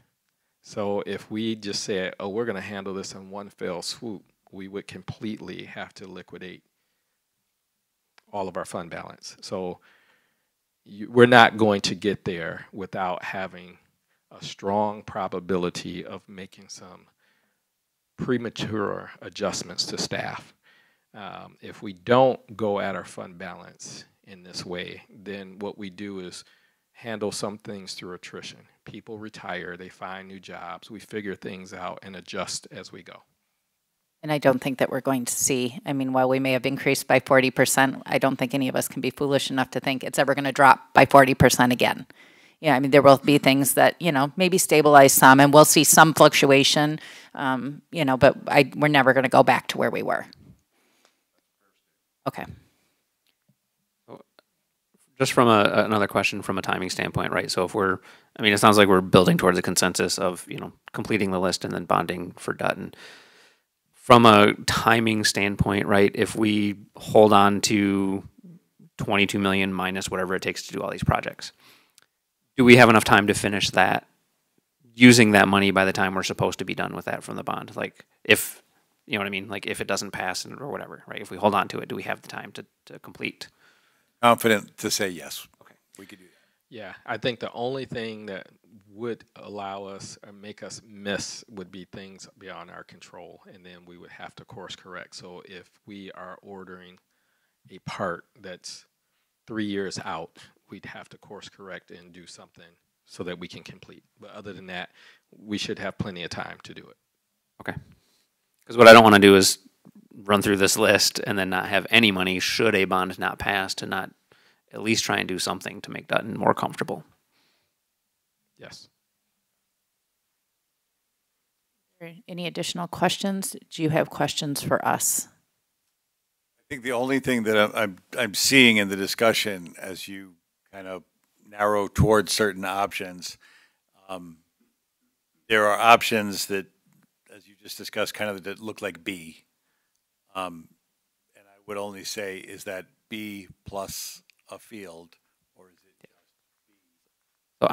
So if we just say, oh, we're going to handle this in one fell swoop, we would completely have to liquidate all of our fund balance. So we're not going to get there without having a strong probability of making some premature adjustments to staff. If we don't go at our fund balance in this way, then what we do is handle some things through attrition. People retire, they find new jobs, we figure things out and adjust as we go. And I don't think that we're going to see, while we may have increased by 40%, I don't think any of us can be foolish enough to think it's ever going to drop by 40% again. There will be things that, maybe stabilize some, and we'll see some fluctuation, but we're never going to go back to where we were. Okay. Just from another question from a timing standpoint, right? So if it sounds like we're building towards a consensus of, completing the list and then bonding for Dutton. From a timing standpoint, right, if we hold on to 22 million minus whatever it takes to do all these projects, do we have enough time to finish that, using that money by the time we're supposed to be done with that from the bond? Like, if, you know what I mean? Like, if it doesn't pass or whatever, right? If we hold on to it, do we have the time to complete? Confident to say yes. Okay. We could do that. Yeah, I think the only thing that would allow us or make us miss would be things beyond our control, and then we would have to course correct. So if we are ordering a part that's 3 years out, we'd have to course correct and do something so that we can complete. But other than that, we should have plenty of time to do it. Okay. Because what I don't want to do is run through this list and then not have any money should a bond not pass, to not at least try and do something to make Dutton more comfortable. Yes. Any additional questions? Do you have questions for us? I think the only thing that I'm seeing in the discussion as you kind of narrow towards certain options, there are options that, as you just discussed, kind of that look like B. And I would only say, is that B plus a field, or is it just B? So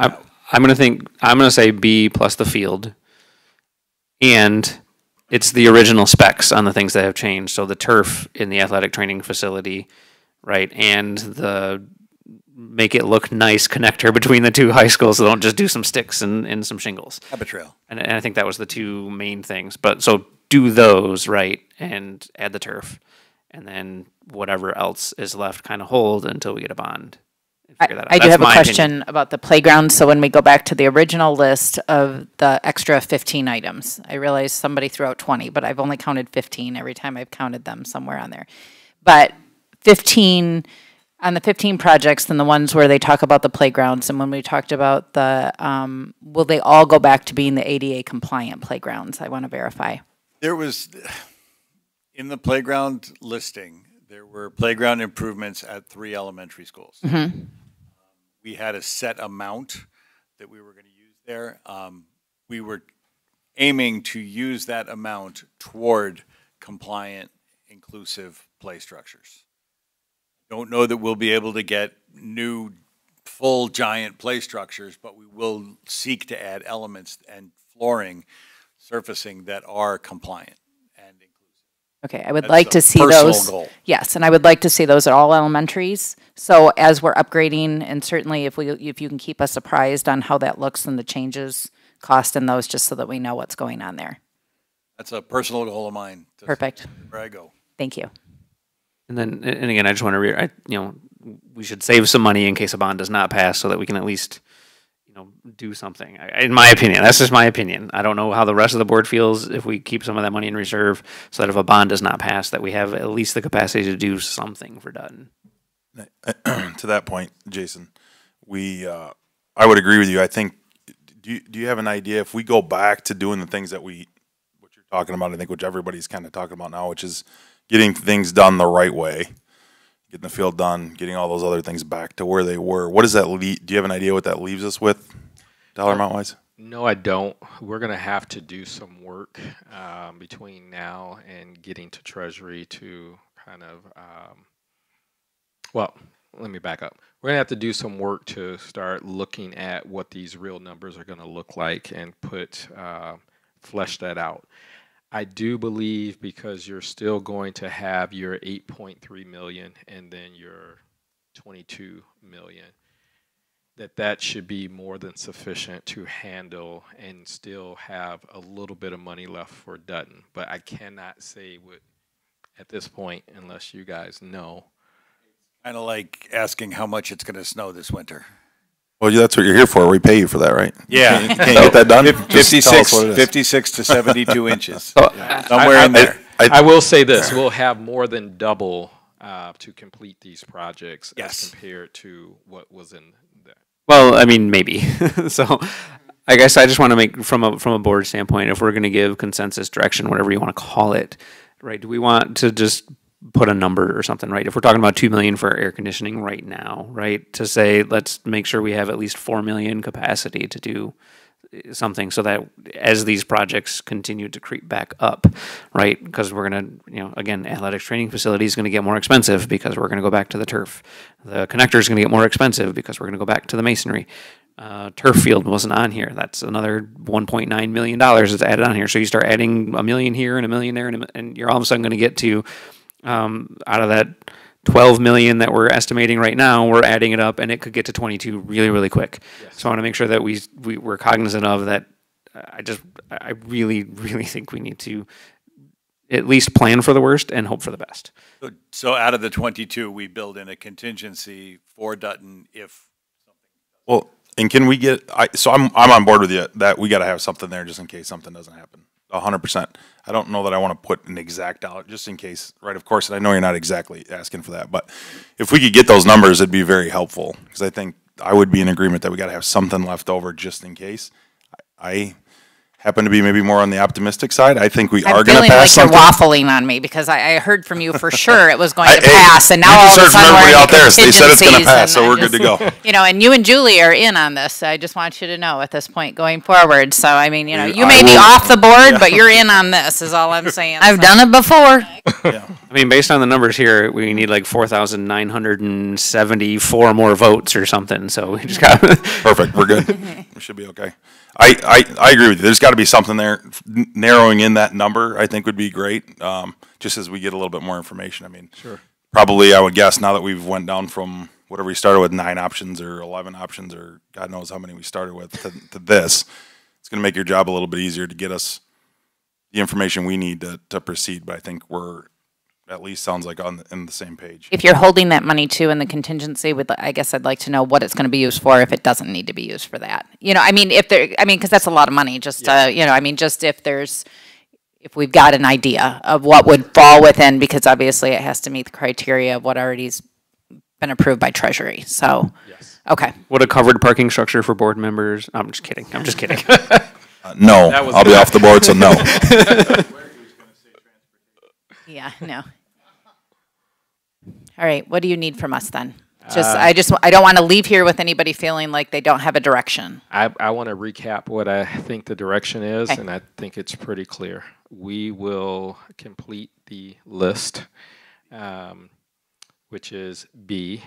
I'm going to say B plus the field, and it's the original specs on the things that have changed. So the turf in the athletic training facility, right, and the make it look nice connector between the two high schools, so don't just do some sticks and some shingles. Have a trail. And I think that was the two main things. But so do those, right, and add the turf, and then whatever else is left kind of hold until we get a bond. I do have a question about the playground. So when we go back to the original list of the extra 15 items, I realize somebody threw out 20, but I've only counted 15 every time I've counted them somewhere on there. But 15, on the 15 projects, then the ones where they talk about the playgrounds, and when we talked about the, will they all go back to being the ADA compliant playgrounds? I want to verify. There was, in the playground listing, there were playground improvements at 3 elementary schools. Mm-hmm. We had a set amount that we were going to use there. We were aiming to use that amount toward compliant, inclusive play structures. Don't know that we'll be able to get new full giant play structures, but we will seek to add elements and flooring, surfacing that are compliant and inclusive. Okay, I would That's like a to see personal those. goal. Yes, and I would like to see those at all elementaries. So as we're upgrading, and certainly if you can keep us apprised on how that looks and the changes, cost in those, just so that we know what's going on there. That's a personal goal of mine. Perfect. Where I go. Thank you. And then, and again, I just want to we should save some money in case a bond does not pass, so that we can at least, do something. In my opinion, that's just my opinion. I don't know how the rest of the board feels if we keep some of that money in reserve, so that if a bond does not pass, that we have at least the capacity to do something for Dutton. To that point, Jason, I would agree with you. I think, do you have an idea if we go back to doing the things that what you're talking about, I think, which everybody's kind of talking about now, which is getting things done the right way, getting the field done, getting all those other things back to where they were. What does that leave? Do you have an idea what that leaves us with, dollar amount wise? No, I don't. We're going to have to do some work between now and getting to Treasury to kind of, well, let me back up. We're going to have to do some work to start looking at what these real numbers are going to look like and flesh that out. I do believe, because you're still going to have your 8.3 million and then your 22 million, that should be more than sufficient to handle and still have a little bit of money left for Dutton. But I cannot say at this point unless you guys know. Kind of like asking how much it's going to snow this winter. Well, that's what you're here for. We pay you for that, right? Yeah. You can't get that done? 56 to 72 inches. Somewhere in there. I will say this. We'll have more than double to complete these projects as compared to what was in there. Well, I mean, maybe. So I guess I just want to make, from a board standpoint, if we're going to give consensus direction, whatever you want to call it, right, do we want to just put a number or something, right? If we're talking about $2 million for air conditioning right now, right, to say let's make sure we have at least $4 million capacity to do something, so that as these projects continue to creep back up, right, because we're going to, again, athletics training facility is going to get more expensive because we're going to go back to the turf. The connector is going to get more expensive because we're going to go back to the masonry. Turf field wasn't on here. That's another $1.9 million that's added on here. So you start adding $1 million here and $1 million there, and you're all of a sudden going to get to, out of that 12 million that we're estimating right now, we're adding it up, and it could get to 22 really, really quick. Yes. So I want to make sure that we're cognizant of that. I really, really think we need to at least plan for the worst and hope for the best. So out of the 22, we build in a contingency for Dutton if. Well, and can we get, so I'm on board with you that we got to have something there just in case something doesn't happen. 100%. I don't know that I want to put an exact dollar just in case, right? Of course, and I know you're not exactly asking for that, but if we could get those numbers, it'd be very helpful because I think I would be in agreement that we got to have something left over just in case. I happen to be maybe more on the optimistic side. I think we are going to pass something. something. I'm feeling like you're waffling on me because I heard from you for sure it was going to pass, and now all of a You just heard sudden from everybody we're out there. So they said it's going to pass, so we're just, good to go. You know, and you and Julie are in on this. I just want you to know at this point going forward. So I mean, you know, you may be off the board, but you're in on this. Is all I'm saying. I've done it before. I mean, based on the numbers here, we need like 4,974 more votes or something. So we just got perfect. We're good. We should be okay. I agree with you. There's got to be something there. Narrowing in that number, I think, would be great. Just as we get a little bit more information. I mean, sure. Probably, I would guess now that we've went down from whatever we started with 9 options or 11 options or God knows how many we started with to this, it's going to make your job a little bit easier to get us the information we need to proceed. But I think we're at least sounds like on the same page. If you're holding that money too in the contingency, I guess I'd like to know what it's going to be used for if it doesn't need to be used for that. You know, I mean, because that's a lot of money. Just you know, I mean, just if we've got an idea of what would fall within, because obviously it has to meet the criteria of what already's been approved by Treasury. So, okay. What a covered parking structure for board members. I'm just kidding. I'm just kidding. No, I'll be off the board, so no. Yeah, no. All right, what do you need from us then? I don't want to leave here with anybody feeling like they don't have a direction. I want to recap what I think the direction is, Okay. and I think it's pretty clear. We will complete the list, which is B.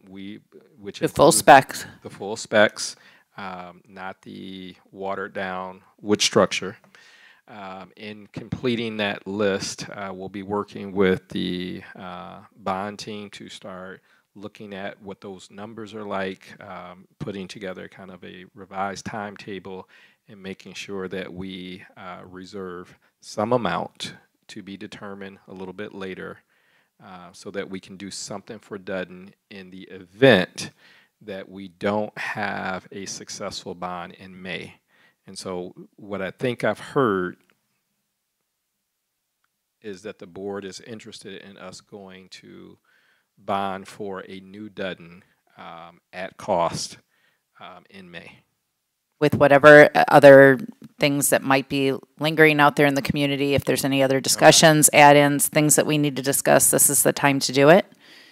Which The full specs. The full specs, not the watered down wood structure. In completing that list, we'll be working with the bond team to start looking at what those numbers are like, putting together kind of a revised timetable, and making sure that we reserve some amount to be determined a little bit later so that we can do something for Dutton in the event that we don't have a successful bond in May. And so what I think I've heard is that the board is interested in us going to bond for a new Dutton at cost in May. With whatever other things that might be lingering out there in the community, if there's any other discussions, add-ins, things that we need to discuss, this is the time to do it.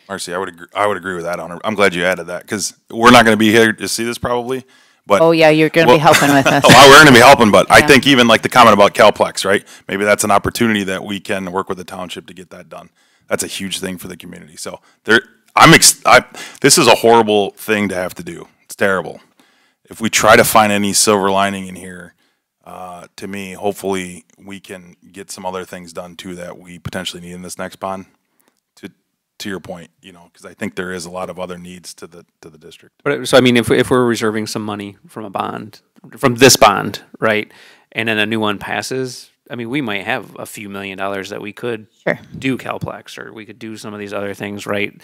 Marcy, I would agree with that. I'm glad you added that because we're not going to be here to see this probably. But oh yeah, you're going to be helping with us. Oh, we're going to be helping, but I think even like the comment about CalPlex, right? Maybe that's an opportunity that we can work with the township to get that done. That's a huge thing for the community. So this is a horrible thing to have to do. It's terrible. If we try to find any silver lining in here, to me, hopefully we can get some other things done too that we potentially need in this next bond. To your point, you know, because I think there is a lot of other needs to the district. But so I mean, if we're reserving some money from a bond, from this bond, right, and then a new one passes, I mean, we might have a few $1 million that we could do CalPlex, or we could do some of these other things, right?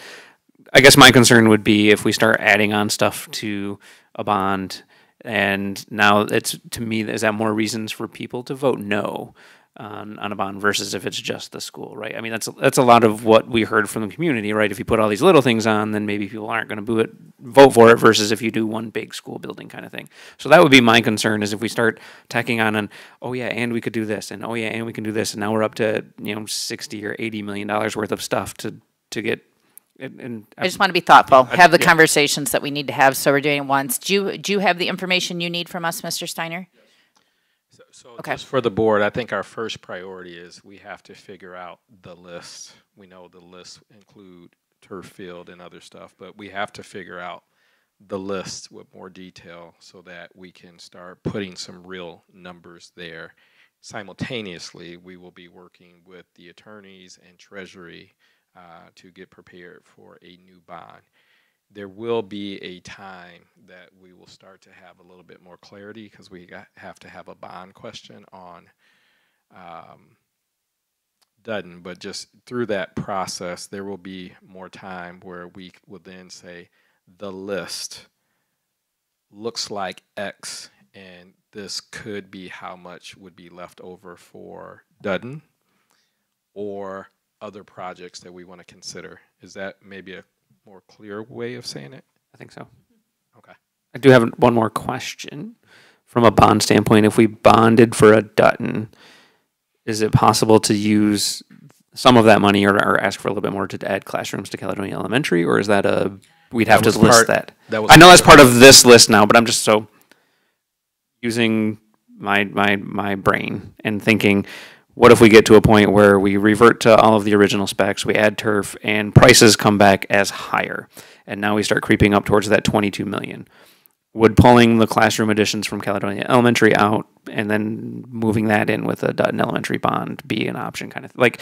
I guess my concern would be if we start adding on stuff to a bond, and now it's, to me, is that more reasons for people to vote no on a bond versus if it's just the school, right? I mean, that's a lot of what we heard from the community, right? If you put all these little things on, then maybe people aren't going to vote for it versus if you do one big school building kind of thing. So that would be my concern, is if we start tacking on, oh yeah, and we could do this, and oh yeah, and we can do this, and now we're up to, you know, $60 or $80 million worth of stuff to get. And I just want to be thoughtful, have the conversations that we need to have, so we're doing it once. Do you have the information you need from us, Mr. Steiner? So just for the board, I think our first priority is we have to figure out the list. We know the lists include turf field and other stuff, but we have to figure out the list with more detail so that we can start putting some real numbers there. Simultaneously, we will be working with the attorneys and Treasury to get prepared for a new bond. There will be a time that we will start to have a little bit more clarity because we have to have a bond question on Dutton, but just through that process, there will be more time where we will then say the list looks like X, and this could be how much would be left over for Dutton or other projects that we want to consider. Is that maybe a more clear way of saying it? I think so. Okay. I do have one more question. From a bond standpoint, if we bonded for a Dutton, is it possible to use some of that money or ask for a little bit more to add classrooms to Caledonia Elementary, or is that we'd have to list that? I know that's part of this list now, but I'm just so using my brain and thinking, what if we get to a point where we revert to all of the original specs, we add turf, and prices come back as higher, and now we start creeping up towards that 22 million? Would pulling the classroom additions from Caledonia Elementary out and then moving that in with a Dutton Elementary bond be an option, kind of like?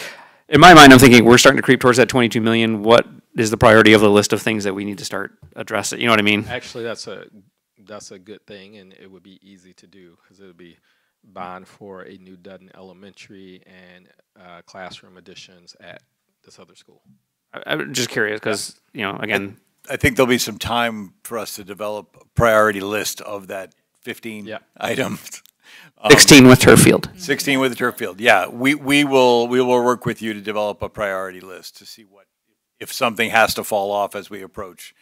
In my mind, I'm thinking we're starting to creep towards that 22 million. What is the priority of the list of things that we need to start addressing? You know what I mean? Actually, that's a good thing, and it would be easy to do because it would be bond for a new Dutton Elementary and classroom additions at this other school. I'm just curious because, again, I think there'll be some time for us to develop a priority list of that 15 items. 16 with turf field. 16 with the turf field. Yeah, we will work with you to develop a priority list to see if something has to fall off as we approach.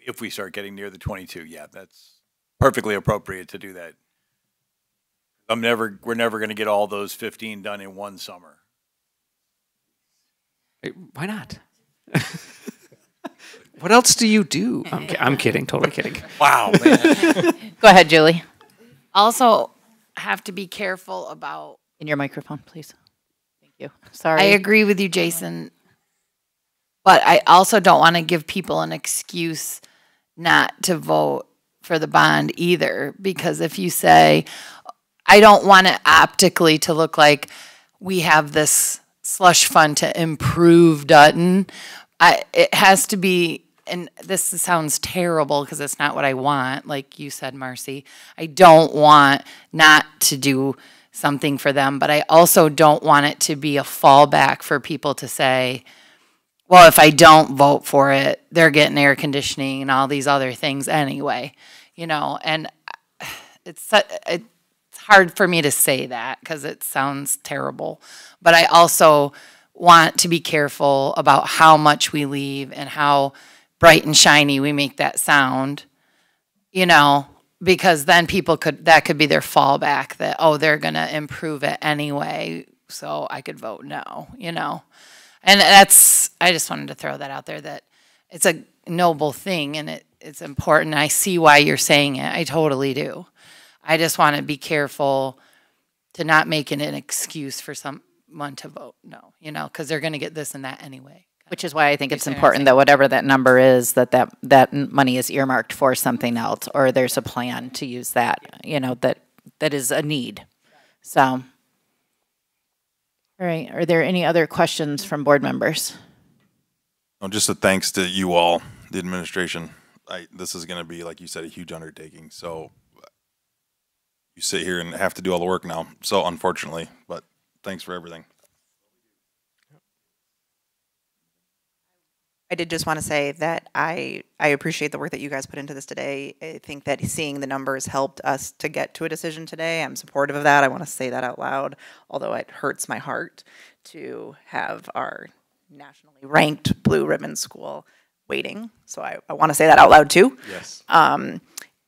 If we start getting near the 22, yeah, that's perfectly appropriate to do that. We're never going to get all those 15 done in one summer. Why not? What else do you do? I'm kidding, totally kidding. Wow, man. Go ahead, Julie. Also, have to be careful about. In your microphone, please. Thank you. Sorry. I agree with you, Jason. But I also don't want to give people an excuse not to vote for the bond either. Because if you say, I don't want it optically to look like we have this slush fund to improve Dutton, it has to be, and this sounds terrible because it's not what I want, like you said, Marcy. I don't want not to do something for them, but I also don't want it to be a fallback for people to say, well, if I don't vote for it, they're getting air conditioning and all these other things anyway, and it's hard for me to say that because it sounds terrible, but I also want to be careful about how much we leave and how bright and shiny we make that sound, because then that could be their fallback that, oh, they're going to improve it anyway, so I could vote no, And I just wanted to throw that out there, that it's a noble thing and it's important. I see why you're saying it. I totally do. I just want to be careful to not make it an excuse for someone to vote no, because they're going to get this and that anyway. Which is why I think it's important that whatever that number is, that money is earmarked for something else, or there's a plan to use that, that is a need. So, all right. Are there any other questions from board members? Oh, just a thanks to you all, the administration. This is going to be, like you said, a huge undertaking. So you sit here and have to do all the work now. So unfortunately, but thanks for everything. I did just want to say that I appreciate the work that you guys put into this today. I think that seeing the numbers helped us to get to a decision today. I'm supportive of that. I want to say that out loud, although it hurts my heart to have our nationally ranked Blue Ribbon School waiting. So I want to say that out loud too. Yes.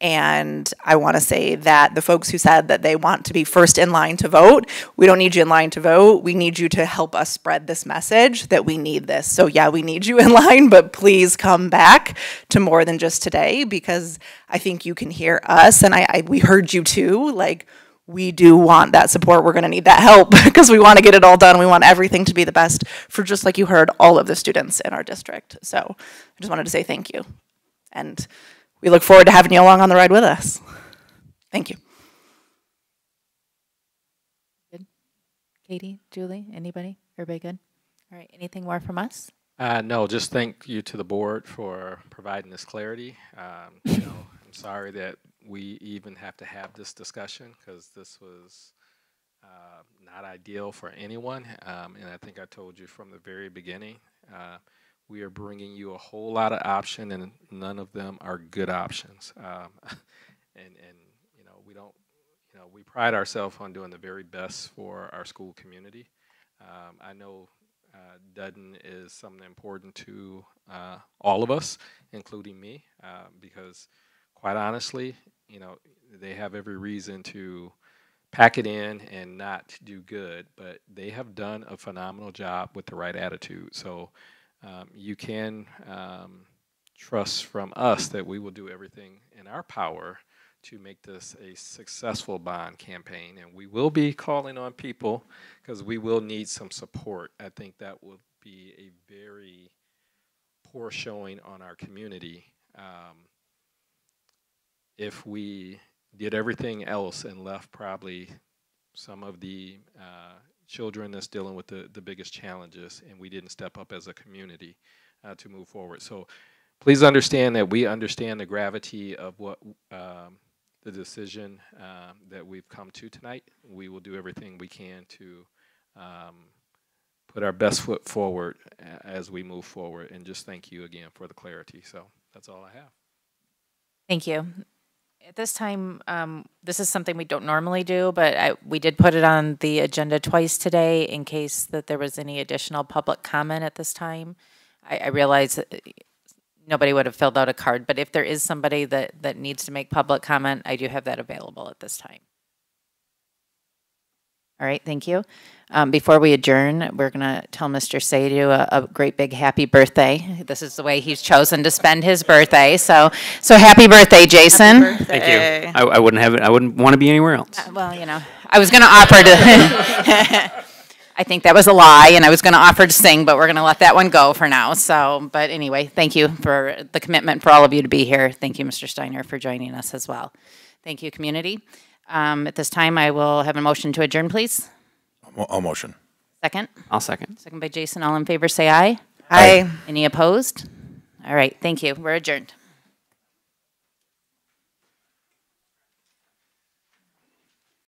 And I want to say that the folks who said that they want to be first in line to vote, we don't need you in line to vote. We need you to help us spread this message that we need this. So yeah, we need you in line, but please come back to more than just today, because I think you can hear us, and we heard you too. Like, we do want that support. We're going to need that help because we want to get it all done. We want everything to be the best for, just like you heard, all of the students in our district. So I just wanted to say thank you. And we look forward to having you along on the ride with us. Thank you. Good. Katie, Julie, anybody? Everybody good? All right. Anything more from us? No, just thank you to the board for providing this clarity. I'm sorry that we even have to have this discussion, because this was not ideal for anyone, and I think I told you from the very beginning, we are bringing you a whole lot of options, and none of them are good options. And you know, we don't, you know, we pride ourselves on doing the very best for our school community. I know Dudden is something important to all of us, including me, because quite honestly, you know, they have every reason to pack it in and not do good, but they have done a phenomenal job with the right attitude. So you can trust from us that we will do everything in our power to make this a successful bond campaign. And we will be calling on people because we will need some support. I think that would be a very poor showing on our community if we did everything else and left probably some of the children that's dealing with the biggest challenges, and we didn't step up as a community to move forward. So please understand that we understand the gravity of what the decision that we've come to tonight. We will do everything we can to put our best foot forward as we move forward, and just thank you again for the clarity. So that's all I have. Thank you. At this time, this is something we don't normally do, but we did put it on the agenda twice today in case that there was any additional public comment at this time. I realize that nobody would have filled out a card, but if there is somebody that needs to make public comment, I do have that available at this time. All right, thank you. Before we adjourn, we're going to tell Mr. Sadu a great big happy birthday. This is the way he's chosen to spend his birthday. So happy birthday, Jason. Happy birthday. Thank you. I wouldn't have it. I wouldn't want to be anywhere else. Well, you know, I was going to offer to. I think that was a lie, and I was going to offer to sing, but we're going to let that one go for now. So, but anyway, thank you for the commitment for all of you to be here. Thank you, Mr. Steiner, for joining us as well. Thank you, community. At this time, I will have a motion to adjourn, please. I'll motion. Second? I'll second. Second by Jason. All in favor, say aye. Aye. Any opposed? All right, thank you. We're adjourned.